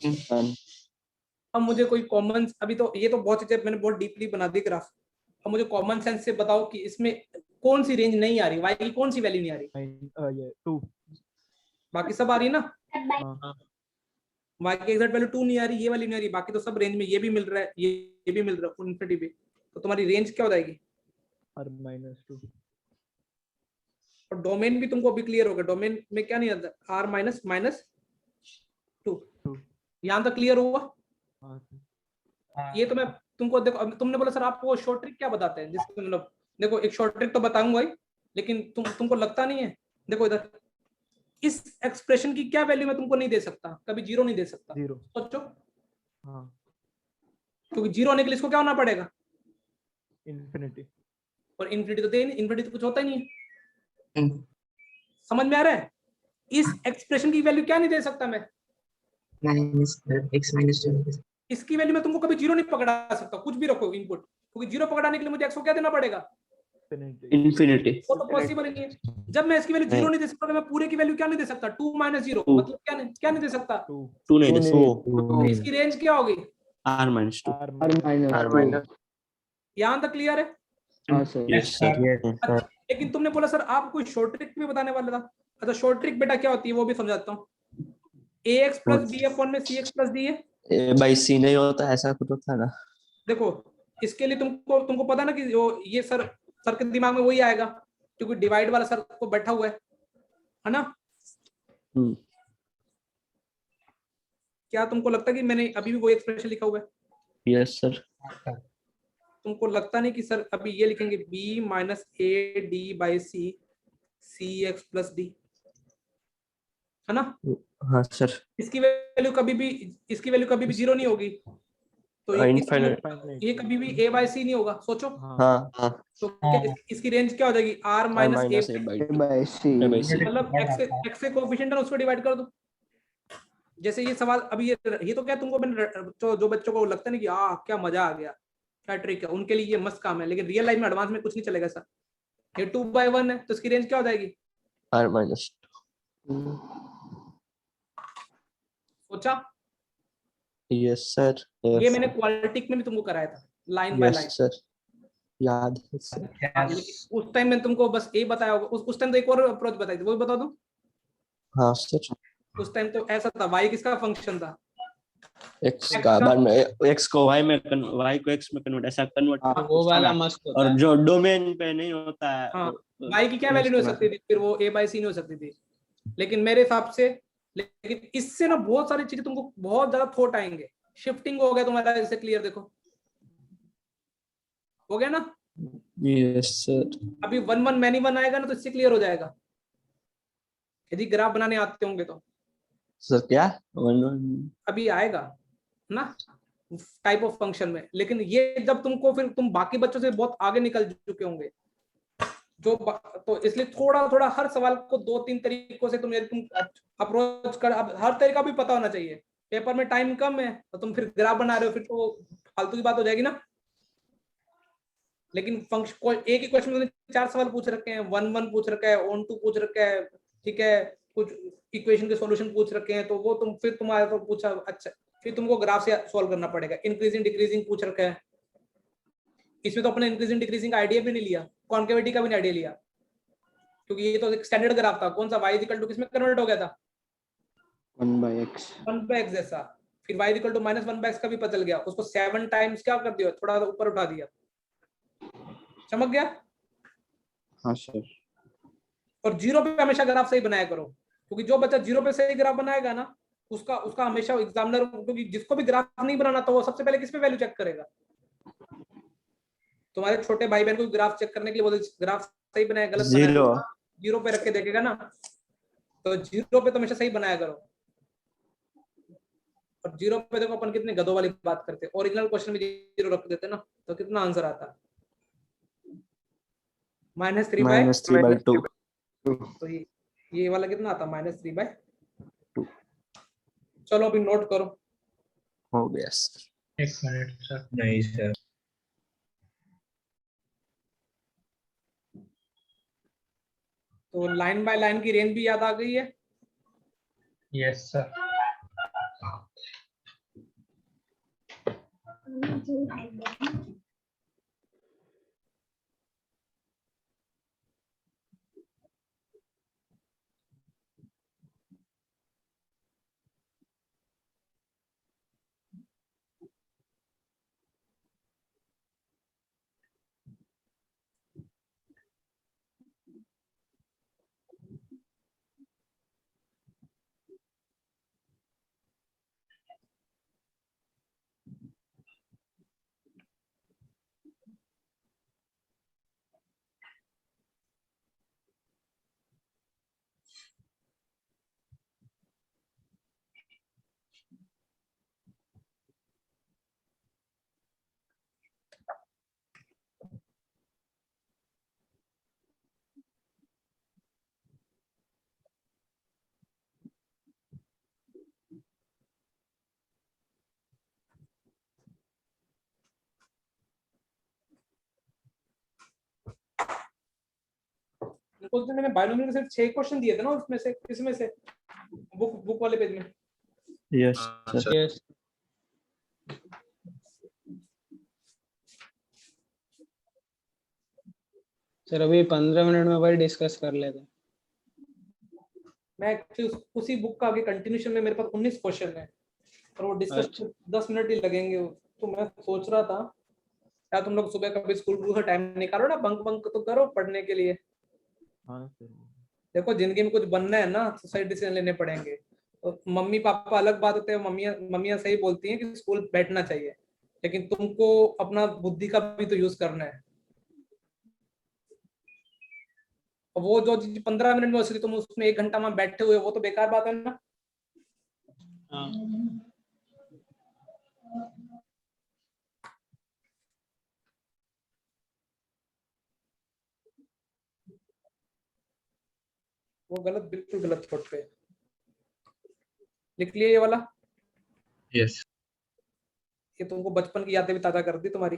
अब मुझे कोई कॉमन, अभी तो ये तो बहुत चीजें मैंने बहुत डीपली बना दी ग्राफ। अब मुझे कॉमन सेंस से बताओ कि इसमें कौन सी रेंज नहीं आ रही, y की कौन सी वैल्यू नहीं आ रही? ये 2। बाकी सब आ रही है ना। y की एग्जैक्ट वैल्यू 2 नहीं आ रही, ये वाली नहीं आ रही, बाकी तो सब रेंज में। ये भी मिल रहा है, ये भी मिल रहा है इन्फिनिटी पे। तो तुम्हारी रेंज क्या हो जाएगी? R-2। और डोमेन भी तुमको अभी क्लियर होगा। डोमेन में क्या नहीं आता? R-2। यहाँ तक क्लियर हुआ? ये तो मैं तुमको देखो, अब तुमने बोला सर आपको शॉर्ट ट्रिक क्या बताते हैं, जिसको मतलब देखो एक शॉर्ट ट्रिक तो बताऊंगा ही, लेकिन तुमको लगता नहीं है। देखो इधर इस एक्सप्रेशन की क्या वैल्यू मैं तुमको नहीं दे सकता, कभी 0 नहीं दे सकता। 0। सोचो। हाँ। क्योंकि 0 होने के लिए इसको क्या होना पड़ेगा? इन्फिनिटी। और इन्फिनिटी तो दे नहीं, इन्फिनिटी तो कुछ होता ही नहीं है। समझ में आ रहा है? इस एक्सप्रेशन की वैल्यू क्या नहीं दे सकता मैं? -2। इसकी वैल्यू मैं तुमको कभी 0 नहीं पकड़ा सकता, कुछ भी रखो इनपुट, क्योंकि 0 पकड़ाने के लिए मुझे x को क्या देना पड़ेगा? इन्फिनिटी। वो तो पॉसिबल ही नहीं है। जब मैं इसकी वैल्यू 0 नहीं दे सकता तो मैं पूरे की वैल्यू क्या नहीं दे सकता? 2 - 0 मतलब क्या नहीं दे सकता? 2 नहीं दे सकता। तो इसकी रेंज क्या होगी? R-2। यहाँ तक क्लियर है? हाँ सर। Yes sir. अच्छा, लेकिन तुमने बोला सर आप कोई शॉर्ट ट्रिक भी बताने वाला था। अच्छा शॉर्ट ट्रिक बेटा क्या होती है वो भी समझाता हूँ। ax + b/, में cx + d है। A/C नहीं होता, ऐसा कुछ होता है ना। देखो इसके लिए तुमको पता ना कि ये सर के दिमाग में वही आएगा, क्योंकि डिवाइड वाला सर को बैठा हुआ है ना। क्या तुमको लगता है कि मैंने अभी भी वो एक्सप्रेशन लिखा हुआ है? Yes sir. तुमको लगता नहीं कि सर अभी ये लिखेंगे b - AD/C cx + d, है ना? हाँ सर। इसकी वैल्यू कभी भी 0 नहीं होगी, तो ये कभी भी A/C नहीं होगा। सोचो। हाँ। तो इसकी रेंज क्या हो जाएगी? R - A/C। मतलब x से कोएफिशिएंट है उसको डिवाइड कर दो। जैसे ये सवाल अभी ये तो क्या तुमको मैंने जो बच्चों को लगता नहीं कि क्या मजा आ गया, क्या ट्रिक है, उनके लिए ये मस्त काम है, लेकिन रियल लाइफ में एडवांस में कुछ नहीं चलेगा सर। ये 2/1 है तो इसकी रेंज क्या हो जाएगी? R-2। सोचा? Yes sir. ये मैंने क्वाड्रेटिक में भी तुमको कराया था, लाइन बाय लाइन। सर। याद है सर। हाँ, लेकिन उस टाइम में तुमको बस यही बताया होगा। उस टाइम तो एक और अप्रोच बताई थी, वो भी बता दूं। हाँ सर। उस टाइम तो ऐसा था, वाई किसका फंक्शन था? एक्स X का का। बाद में एक्स को वाई में वाई को एक्स में कन्वर्ट, ऐसा कन्वर्ट हाँ, वो वाला मस्त होता और है। जो डोमेन पे नहीं होता है हाँ, वो वाई की क्या वैल्यू नहीं हो सकती थी फिर? वो a/c नहीं हो सकती थी। लेकिन मेरे हिसाब से, लेकिन इससे ना बहुत सारी चीजें तुमको बहुत ज्यादा थॉट आएंगे। शिफ्टिंग हो गया तुम्हारा, इससे क्लियर देखो हो गया ना। Yes sir. अभी 1 1 मैनी 1 आएगा ना, तो इससे क्लियर हो जाएगा यदि ग्राफ बनाने आते होंगे तो। सर क्या 1 अभी आएगा ना टाइप ऑफ फंक्शन में। लेकिन ये जब तुमको, फिर तुम बाकी बच्चों से बहुत आगे निकल चुके होंगे तो इसलिए थोड़ा थोड़ा हर सवाल को 2 3 तरीकों से तुम अप्रोच कर। अब हर तरीका भी पता होना चाहिए। पेपर में टाइम कम है तो तुम फिर ग्राफ बना रहे हो, फिर तो फालतू की बात हो जाएगी ना। लेकिन फंक्शन एक ही क्वेश्चन में 4 सवाल पूछ रखे हैं, 1 1 पूछ रखा है, ऑन 2 पूछ रखा है, ठीक है, कुछ इक्वेशन के सॉल्यूशन पूछ रखे हैं, तो वो तुम फिर तुम्हारे तो पूछा, अच्छा फिर तुमको ग्राफ से सॉल्व करना पड़ेगा। इंक्रीजिंग डिक्रीजिंग पूछ रखा है, इसमें तो अपने इंक्रीजिंग डिक्रीजिंग का आइडिया भी नहीं लिया, कॉन्केविटी का भी नहीं आइडिया लिया, क्योंकि ये तो एक स्टैंडर्ड ग्राफ था। कौन सा y इक्वल टू किसमें कन्वर्ट हो गया था? 1/x 1/x जैसा। फिर y इक्वल टू -1/x का भी पता चल गया, उसको 7 टाइम्स क्या कर दिया, थोड़ा ऊपर उठा दिया, चमक गया। हाँ सर। और जीरो पे हमेशा ग्राफ सही बनाया करो, क्योंकि जो बच्चा जीरो पे सही ग्राफ बनाएगा ना, उसका उसका हमेशा एग्जामिनर, क्योंकि जिसको भी ग्राफ नहीं बनाना तो वो सबसे पहले किस पे वैल्यू चेक करेगा? तुम्हारे छोटे भाई बहन को ग्राफ चेक करने के लिए बोले ग्राफ सही बनाया गलत बनाया, जीरो जीरो पे रख के देखेगा ना। तो जीरो पे तो हमेशा सही बनाया करो। और जीरो पे देखो अपन कितने गधों वाली बात करते हैं, ओरिजिनल क्वेश्चन में जीरो रख देते ना, तो कितना आंसर आता? -3/2 तो ये वाला कितना आता? -3/2। चलो अभी नोट करो। हो गया सर। एक मिनट सर। नहीं सर। तो लाइन बाय लाइन की रेंज भी याद आ गई है? Yes sir. उस दिन मैंने बायोलॉजी में सिर्फ 6 क्वेश्चन दिए थे ना, उसमें से किसमें से? बुक वाले पेज में। Yes sir. यस सर, अभी 15 मिनट में वही डिस्कस कर लेते हैं। मैं एक्चुअली उसी बुक का आगे कंटिन्यूशन में मेरे पास 19 क्वेश्चन है, और वो डिस्कस अच्छा। 10 मिनट ही लगेंगे। तो मैं सोच रहा था क्या तुम लोग सुबह कभी स्कूल का टाइम निकालो ना, बंक बंक तो करो पढ़ने के लिए। हाँ सर। देखो जिंदगी में कुछ बनना है ना, तो सही डिसीजन लेने पड़ेंगे। तो मम्मी पापा अलग बात होते हैं, मम्मियाँ सही बोलती हैं कि स्कूल बैठना चाहिए, लेकिन तुमको अपना बुद्धि का भी तो यूज करना है। वो जो 15 मिनट में हो सके तुम उसमें 1 घंटा में बैठे हुए, वो तो बेकार बात है ना। हाँ वो गलत, बिल्कुल गलत थॉट पे। लिख लिया ये वाला? यस। ये तुमको बचपन की यादें भी ताजा कर दी तुम्हारी।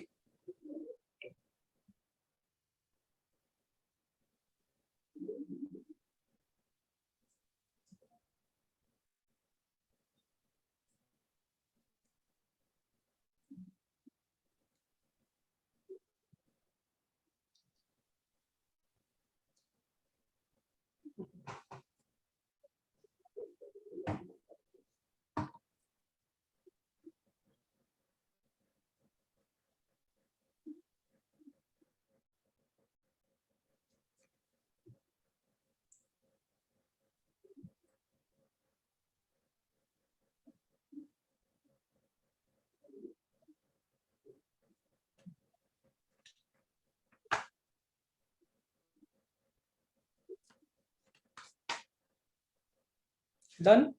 डन,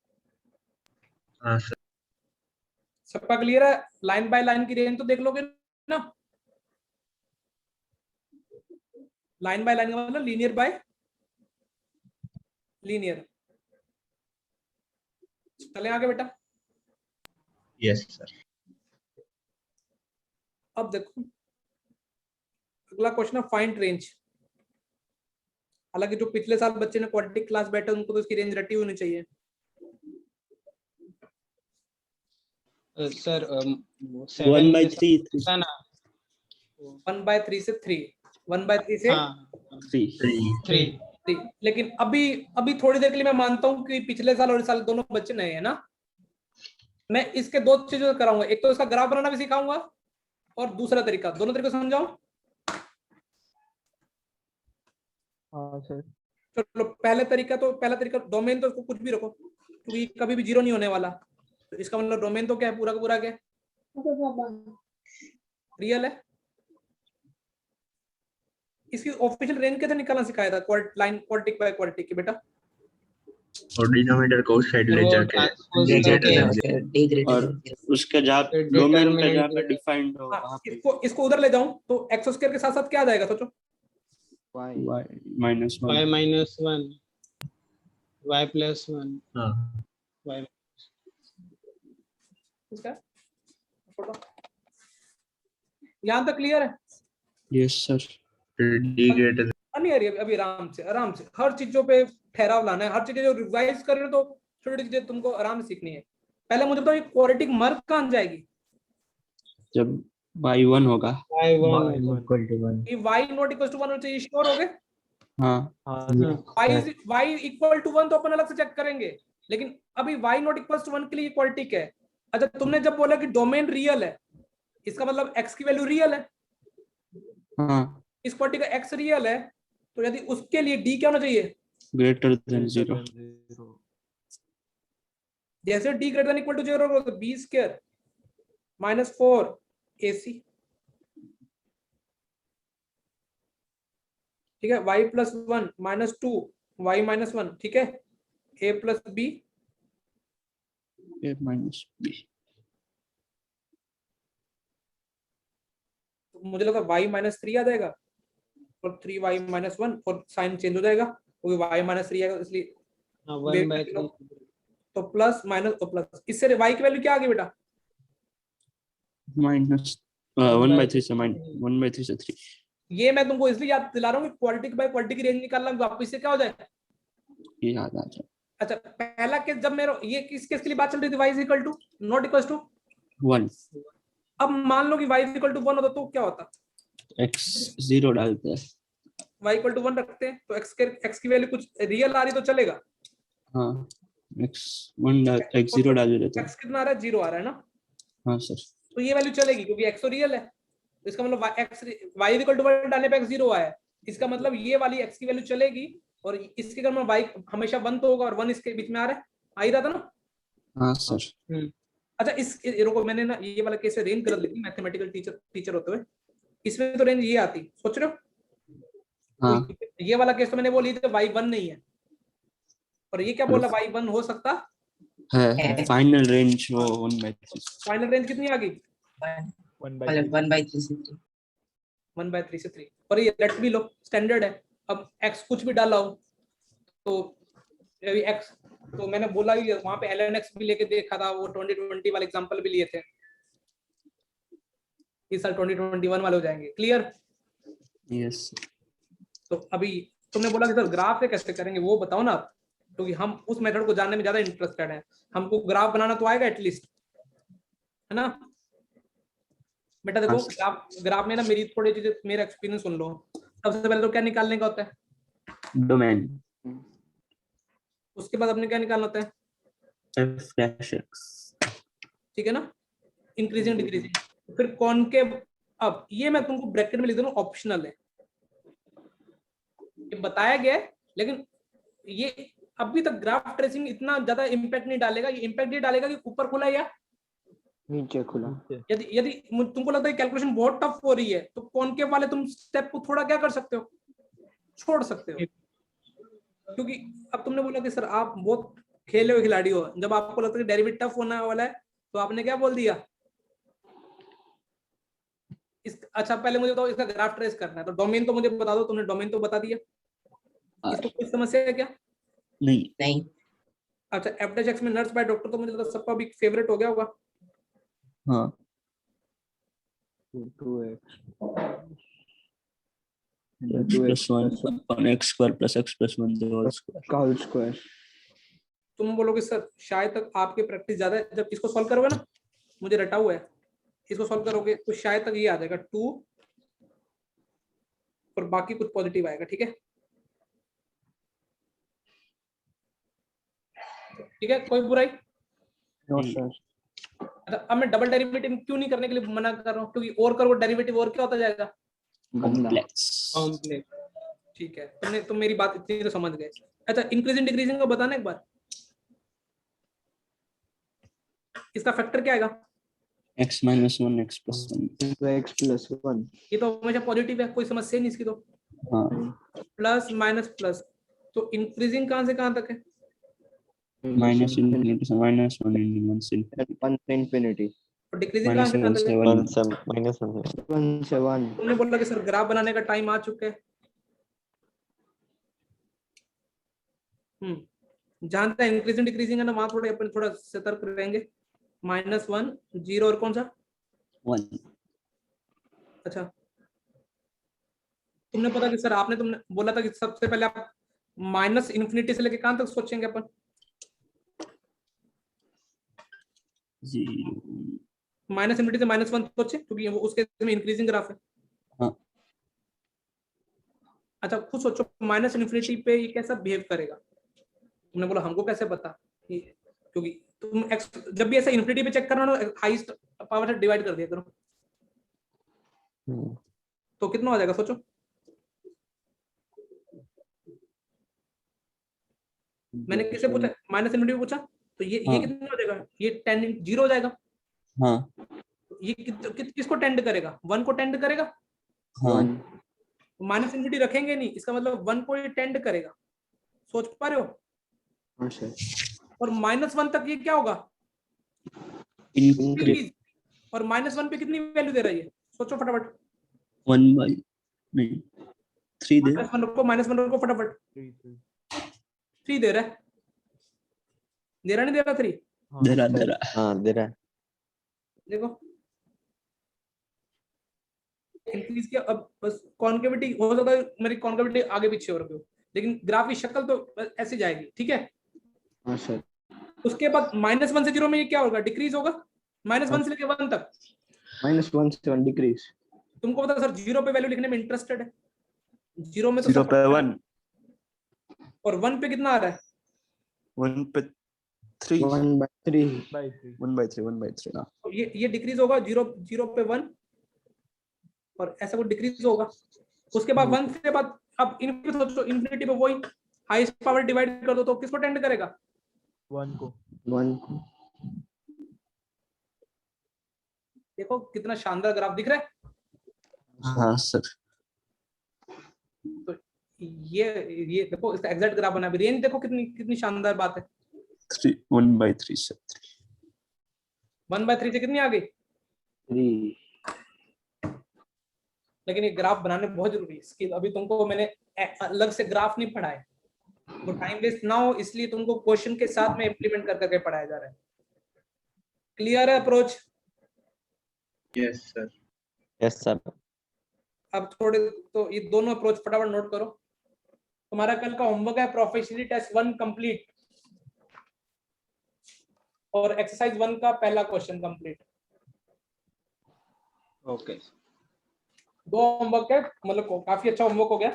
हाँ सर। सबका क्लियर है? लाइन बाय लाइन की रेंज तो देख लोगे ना, लाइन बाय लाइन का मतलब लीनियर बाय लीनियर। चले आगे बेटा। Yes sir. अब देखो अगला क्वेश्चन है फाइंड रेंज। हालांकि जो पिछले साल बच्चे ने क्वाड्रेटिक क्लास बैठे उनको तो इसकी रेंज रटी होनी चाहिए। सर 1/3 था ना, 1/3 से 3, 1/3 से हाँ 3 3। लेकिन अभी थोड़ी देर के लिए मैं मानता हूँ कि पिछले साल और इस साल दोनों बच्चे नए हैं ना, मैं इसके दो चीजें कराऊंगा, एक तो इसका ग्राफ बनाना भी सिखाऊंगा और दूसरा तरीका, दोनों तरीके समझाऊं। हाँ सर। चलो पहला तरीका डोमेन तो इसको कुछ भी रखो क्योंकि कभी भी जीरो नहीं होने वाला, तो इसका मतलब डोमेन तो क्या है, पूरा का पूरा क्या है, रियल है। इसकी ऑफिशियल रेंज कैसे निकालना सिखाया था लाइन क्वाड्रेटिक बाय क्वाड्रेटिक की बेटा? और डिनोमिनेटर को उस साइड ले वो जाके ट्रांसपोज ले करके जाके डी ग्रेटर और उसके जहाँ डोमेन का जहाँ पे डिफाइंड हो हाँ, वहाँ पे इसको उधर ले जाऊं तो एक्स स्क्वायर के साथ साथ क्या आ जाएगा सोचो? y y -1 y - 1 y + 1 हाँ y इसका यहाँ तक क्लियर है? Yes sir. डी ग्रेटर नहीं यार अभी आराम से हर चीजों पे ठहराव लाना है, हर चीजें जो रिवाइज कर रहे हो तो छोटी छोटी चीजें तुमको आराम से सीखनी है। पहले मुझे बताओ ये क्वाड्रेटिक मर्क कहाँ जाएगी? जब y1 होगा y 1 ये y नॉट इक्वल टू 1 होना चाहिए, श्योर हो गए? हाँ y इक्वल टू 1 तो अपन अलग से चेक करेंगे, लेकिन अभी y नॉट इक्वल टू 1 के लिए क्वाड्रेटिक है। अच्छा तुमने जब बोला कि डोमेन रियल है, इसका मतलब x की वैल्यू रियल है, हाँ इस क्वाड्रेटिक का x रियल है, तो यदि उसके लिए d क्या होना चाहिए? Greater than 0। जैसे d greater than equal to 0 होगा तो b स्क्वायर -4 ac, ठीक है, y + 1 -2 y - 1, ठीक है, a + b a -b तो मुझे लगा y -3 आ जाएगा और 3y - 1 और साइन चेंज हो जाएगा क्योंकि y -3 आएगा इसलिए 1/3 तो प्लस माइनस और प्लस, इससे y की वैल्यू क्या आ गई बेटा? -1/3 से 1/3 से 3। ये मैं तुमको इसलिए याद दिला रहा हूँ कि क्वाड्रेटिक बाय क्वाड्रेटिक की रेंज निकालना वापस से क्या हो जाए? ये याद आ जाए। अच्छा पहला केस जब मेरा ये किस केस के लिए बात चल रही थी, y = (= 1 अब मान लो कि y = 1 होता तो क्या होता? x 0 डालते हैं। y = 1 रखते हैं तो x की वैल्यू कुछ रियल आ रही तो चलेगा? हाँ x 0 डाल देते हैं। x कितना आ रहा है? 0 आ रहा है ना? हाँ सर। तो ये वैल्यू चलेगी क्योंकि x तो रियल है, तो इसका मतलब y = 1 डालने पे x 0 आया है, इसका मतलब ये वाली x की वैल्यू चलेगी और इसके अगर मैं y हमेशा 1 तो होगा और 1 इसके बीच में आ रहा था ना? हाँ सर। अच्छा रुको मैंने ना ये वाला केस रेंज गलत लिखी, मैथमेटिकल टीचर होते हुए इसमें तो रेंज ये आती, सोच रहे हो? हाँ। तो ये वाला केस तो मैंने बोली थी y 1 नहीं है और ये क्या बोला y 1 हो सकता है। फाइनल रेंज वो 1/3। फाइनल रेंज कितनी आ गई? 1/3 से 3। 1/3 से 3 और ये लेट भी लो स्टैंडर्ड है। अब x कुछ भी डाला हो तो अभी x तो मैंने बोला ही वहां पे ln x भी लेके देखा था, वो 2020 वाले एग्जांपल भी लिए थे, इस साल 2021 वाले हो जाएंगे। क्लियर? यस। तो अभी तुमने बोला कि सर ग्राफ से कैसे करेंगे वो बताओ ना, क्योंकि हम उस मेथड को जानने में ज्यादा इंटरेस्टेड हैं, हमको ग्राफ बनाना तो आएगा एटलीस्ट, है ना बेटा? देखो ग्राफ में ना मेरी थोड़ी चीजें मेरा एक्सपीरियंस सुन लो। सबसे पहले तो क्या निकालने का होता है? डोमेन। उसके बाद अपने क्या निकालना होता है? f'(x), ठीक है ना, इंक्रीजिंग डिक्रीजिंग, फिर कॉनकेव। अब ये मैं तुमको ब्रैकेट में लिख दे रहा हूं, ऑप्शनल है, ये बताया गया है, लेकिन ये अभी तक ग्राफ ट्रेसिंग इतना ज्यादा इंपैक्ट नहीं डालेगा। ये इंपैक्ट ये डालेगा कि ऊपर खुला या नीचे खुला। यदि तुमको लगता है कैलकुलेशन बहुत टफ हो रही है तो कॉनकेव वाले तुम स्टेप को थोड़ा क्या कर सकते हो, छोड़ सकते हो, क्योंकि अब तुमने बोला कि सर आप बहुत खेले हुए खिलाड़ी हो, जब आपको लगता है कि डेरिवेटिव टफ होने वाला है तो आपने क्या बोल दिया अच्छा पहले मुझे बताओ इसका ग्राफ ट्रेस करना है, तो डोमेन तो मुझे बता दो, तुमने डोमेन तो बता दिया, इसको कोई समस्या है क्या? नहीं। अच्छा एफ डैश एक्स में नर्स बाय डॉक्टर तो मुझे लगता है सबका भी फेवरेट हो गया होगा। हाँ 2x +1 x स्क्वायर + x + 1 का होल स्क्वायर। तुम बोलोगे सर शायद तक आपके प्रैक्टिस ज्यादा है, जब इसको सॉल्व करोगे ना, मुझे रटा हुआ है, इसको सॉल्व करोगे तो शायद तक ये आ जाएगा 2 और बाकी कुछ पॉजिटिव आएगा। ठीक है ठीक है, कोई बुराई? No sir. अच्छा अब मैं डबल डेरिवेटिव क्यों नहीं करने के लिए मना कर रहा हूँ, क्योंकि और करो डेरिवेटिव और क्या होता जाएगा, कॉम्प्लेक्स। ठीक है तुम मेरी बात इतनी तो समझ गए। अच्छा इंक्रीजिंग डिक्रीजिंग का बताना एक बार, इसका फैक्टर क्या आएगा? x - 1 x + 1 x + 1। ये तो हमेशा पॉजिटिव है, कोई समस्या नहीं इसकी तो। हाँ प्लस माइनस प्लस, तो इंक्रीजिंग कहां से कहां तक है? -∞ से -1 से ∞ और डिक्रीजिंग कहां से कहां तक है? -1 से 1। तुमने बोला कि सर ग्राफ बनाने का टाइम आ चुका है। जहां तक इंक्रीजिंग डिक्रीजिंग है ना, वहां थोड़े अपन थोड़ा सतर्क रहेंगे। -1 0 और कौन सा 1। अच्छा तुमने पता कि सर तुमने बोला था कि सबसे पहले आप -∞ से लेके कहां तक सोचेंगे अपन? 0 -∞ से -1 सोचे, क्योंकि वो उसके में इंक्रीजिंग ग्राफ है। हाँ। अच्छा खुद सोचो -∞ पे ये कैसा बिहेव करेगा। तुमने बोला हमको कैसे पता, क्योंकि तुम x जब भी ऐसा इन्फिनिटी पे चेक करना हो, हाईएस्ट पावर से डिवाइड कर दिया करो, तो कितना हो जाएगा सोचो। मैंने किसे पूछा, -∞ पे पूछा, तो ये कितना हो जाएगा, ये 10 0 हो जाएगा। हाँ ये किसको टेंड करेगा, 1 को टेंड करेगा। हाँ -∞ रखेंगे नहीं, इसका मतलब 1 को ये टेंड करेगा, सोच पा रहे हो? हाँ सर। और -1 तक ये क्या होगा, इंक्रीज। और -1 पे कितनी वैल्यू दे रहा है ये, सोचो फटाफट। 3 दे। -1 रखो फटाफट। 3 दे रहा है, दे रहा नहीं दे रहा 3? दे रहा। हाँ दे रहा है। देखो इंक्रीज किया, अब बस कॉन्केविटी हो सकता है मेरी कॉन्केविटी आगे पीछे हो रही हो, लेकिन ग्राफ की शक्ल तो ऐसे जाएगी। ठीक है हाँ सर। उसके बाद -1 से 0 में ये क्या होगा, डिक्रीज होगा। -1 से लेके 1 तक -1 से 1 डिक्रीज। तुमको पता सर 0 पे वैल्यू लिखने में इंटरेस्टेड है, 0 में तो 0 पे 1 और 1 पे कितना आ रहा है, 1 पे 3 1/3 1/3 तो ये डिक्रीज होगा 0 पे 1 और ऐसा कुछ डिक्रीज होगा। उसके बाद 1 से बाद अब इन्फिनिटी पे वही हाईएस्ट पावर डिवाइड कर दो, तो किसको टेंड करेगा, 1 को। देखो कितना शानदार ग्राफ दिख रहा है। हाँ सर। तो ये देखो इसका एग्जैक्ट ग्राफ बना, रेंज देखो कितनी शानदार बात है। 1/3 से 1/3 से कितनी आ गई, 3। लेकिन ये ग्राफ बनाने बहुत जरूरी है, इसकी अभी तुमको मैंने अलग से ग्राफ नहीं पढ़ाया, वो टाइम वेस्ट ना हो इसलिए तुमको क्वेश्चन के साथ में इंप्लीमेंट कर करके पढ़ाया जा रहा है। क्लियर है approach? Yes sir. Yes sir. अब थोड़े तो ये दोनों अप्रोच फटाफट नोट करो। तुम्हारा कल का होमवर्क है प्रोफेशनली टेस्ट 1 कंप्लीट और एक्सरसाइज 1 का पहला क्वेश्चन कंप्लीट। ओके 2 होमवर्क है, मतलब काफी अच्छा होमवर्क हो गया।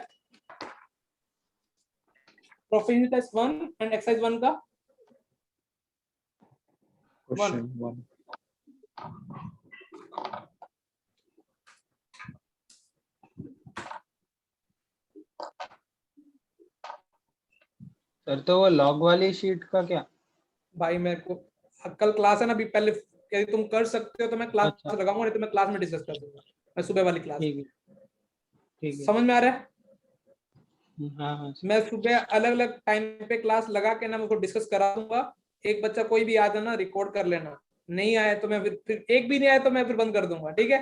प्रोफेशनल टेस्ट 1 एंड एक्सरसाइज 1 का क्वेश्चन 1। सर तो वो लॉग वाली शीट का क्या? भाई मेरे को कल क्लास है ना, अभी पहले यदि तुम कर सकते हो तो मैं क्लास लगाऊंगा, नहीं तो मैं क्लास में डिस्कस कर दूंगा, मैं सुबह वाली क्लास। ठीक है समझ में आ रहा है? हाँ हाँ मैं सुबह अलग अलग टाइम पे क्लास लगा के ना मैं उसको डिस्कस करा दूंगा। एक बच्चा कोई भी याद है ना रिकॉर्ड कर लेना, नहीं आया तो मैं फिर एक भी नहीं आया तो मैं फिर बंद कर दूंगा, ठीक है?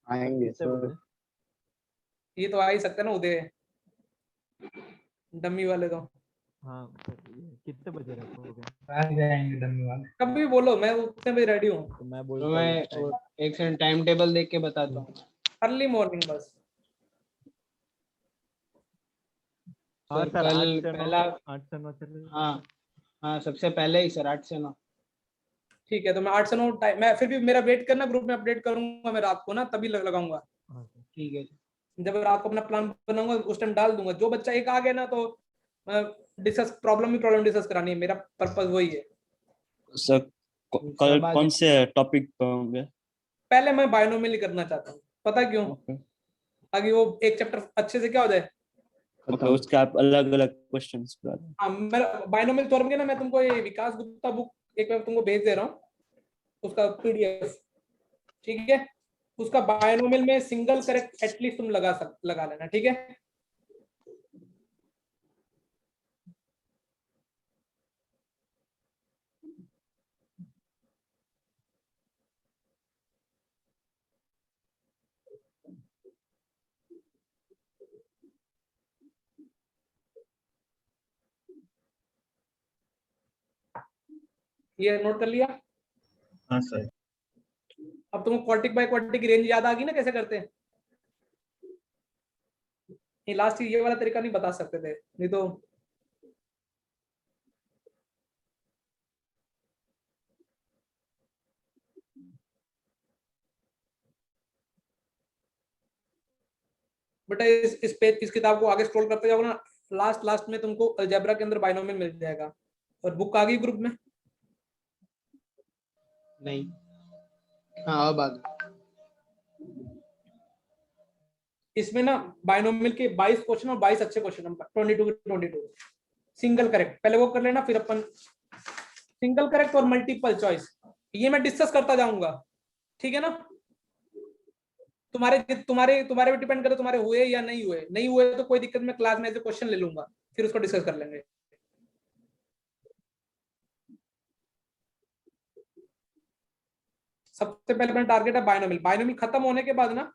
आएंगे सर। ये तो आ ही सकते ना उदय, डम्मी वाले तो हाँ सर, ये कितने बजे रखोगे? आ जाएंगे डमी वाले। कभी भी बोलो, मैं उतने बजे रेडी हूँ। तो मैं तो बोलता मैं हूँ time। एक सेकंड टाइम टेबल देख के बताता हूँ। अर्ली मॉर्निंग बस। हाँ सर सर, कल 8 से 9 पहला 8 से 9 चलेगा। हाँ हाँ सबसे पहले ही सर 8 से 9। ठीक है, तो मैं 8 से 9 टाइम, मैं फिर भी मेरा वेट करना, ग्रुप में अपडेट करूंगा मैं रात को ना, तभी लगाऊंगा। हाँ सर। ठीक है। जब रात को अपना प्लान बनाऊंगा उस टाइम डाल दूंगा। जो बच्चा एक आ गया ना तो डिस्कस प्रॉब्लम डिस्कस करानी है, मेरा पर्पस वही है। सर कल सब आ कौन जाए। से टॉपिक पे होंगे? पहले मैं बायनोमियल ही करना चाहता हूँ, पता क्यों? ओके ताकि वो एक चैप्टर अच्छे से क्या हो जाए। ओके, उसके आप अलग अलग क्वेश्चंस बता दें। हाँ, मैं बायनोमियल तौर पे ना मैं तुमको ये विकास गुप्ता बुक एक मैं तुमको भेज दे रहा हूँ, उसका पीडीएफ, ठीक है? उसका बायनोमियल में सिंगल करेक्ट एटलीस्ट तुम लगा लेना, ठीक है? ये नोट कर लिया? हाँ सर। अब तुमको क्वार्टिक बाय क्वार्टिक की रेंज याद आ गई ना कैसे करते हैं? ये लास्ट ये वाला तरीका नहीं बता सकते थे, नहीं तो बेटा इस किताब को आगे स्क्रॉल करते जाओगे ना, लास्ट में तुमको अलजेब्रा के अंदर बायनोमियल मिल जाएगा। और बुक आ गई ग्रुप में? नहीं हाँ अब आ गई। इसमें ना बायनोमियल के 22 क्वेश्चन और 22 अच्छे क्वेश्चन, 22 सिंगल करेक्ट पहले वो कर लेना, फिर अपन सिंगल करेक्ट और मल्टीपल चॉइस ये मैं डिस्कस करता जाऊंगा, ठीक है ना? तुम्हारे तुम्हारे तुम्हारे पे डिपेंड करे तुम्हारे हुए या नहीं हुए तो कोई दिक्कत, मैं क्लास में ऐसे क्वेश्चन ले लूंगा, फिर उसको डिस्कस कर लेंगे। सबसे पहले अपना टारगेट है बायनोमियल। बायनोमियल खत्म होने के बाद ना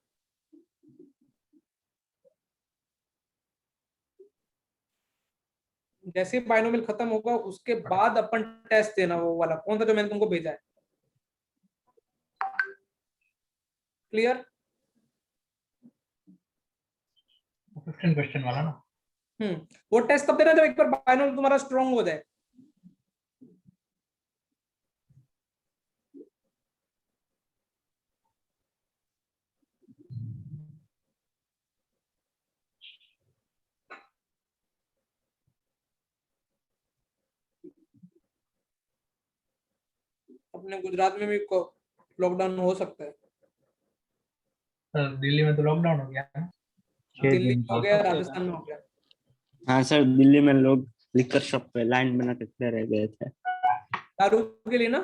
जैसे बायनोमियल खत्म होगा उसके बाद अपन टेस्ट देना, वो वाला कौन सा जो मैंने तुमको भेजा है, क्लियर? 15 क्वेश्चन वाला ना। वो टेस्ट तब देना जब एक बार बायनोमियल तुम्हारा स्ट्रॉन्ग हो जाए। अपने गुजरात में भी लॉकडाउन हो सकता है। सर दिल्ली में तो लॉकडाउन हो गया ना। दिल्ली में हो गया, राजस्थान में हो गया। हाँ सर, दिल्ली में लोग लिकर शॉप पे लाइन बना के खड़े रह गए थे दारू के लिए ना।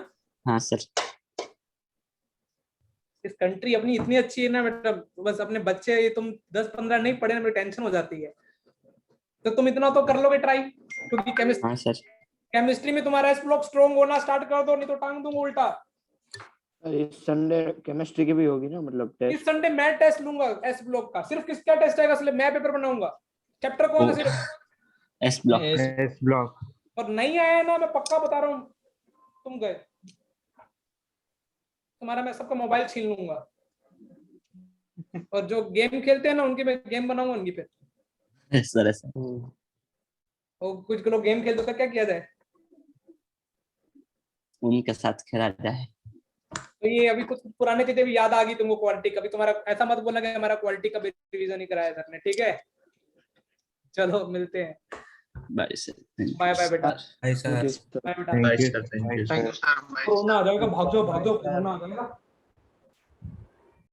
हाँ सर। इस कंट्री अपनी इतनी अच्छी है ना बेटा, बस अपने बच्चे ये तुम 10-15 नहीं पढ़े ना मेरी टेंशन हो जाती है। तो तुम इतना तो कर लोगे ट्राई, क्योंकि हाँ सर। केमिस्ट्री में तुम्हारा एस ब्लॉक स्ट्रॉन्ग होना स्टार्ट कर दो, नहीं तो टांग दूंगा उल्टा। इस संडे केमिस्ट्री की भी होगी ना, मतलब इस टेस्ट? संडे मैं टेस्ट लूंगा एस ब्लॉक का। सिर्फ किसका टेस्ट आएगा? इसलिए मैं पेपर बनाऊंगा। चैप्टर कौन है? सिर्फ एस ब्लॉक। S block. और नहीं आया ना, मैं पक्का बता रहा हूँ, तुम गए, तुम्हारा मैं सबका मोबाइल छीन लूंगा। और जो गेम खेलते हैं ना उनके मैं गेम बनाऊंगा उनकी पे। सर ऐसा और कुछ लोग गेम खेलते तो क्या किया जाए? उनके साथ खेला जाए। तो ये अभी कुछ पुराने चीजें भी याद आ गई तुमको क्वालिटी का भी। तुम्हारा ऐसा मत बोलना कि हमारा क्वालिटी का भी रिवीजन ही कराया सर ने, ठीक है? चलो मिलते हैं, बाय सर। बाय बाय बेटा, बाय सर। बाय बेटा। Bye sir, thank you. Corona आ जाएगा, भाग जाओ कोरोना आ जाएगा।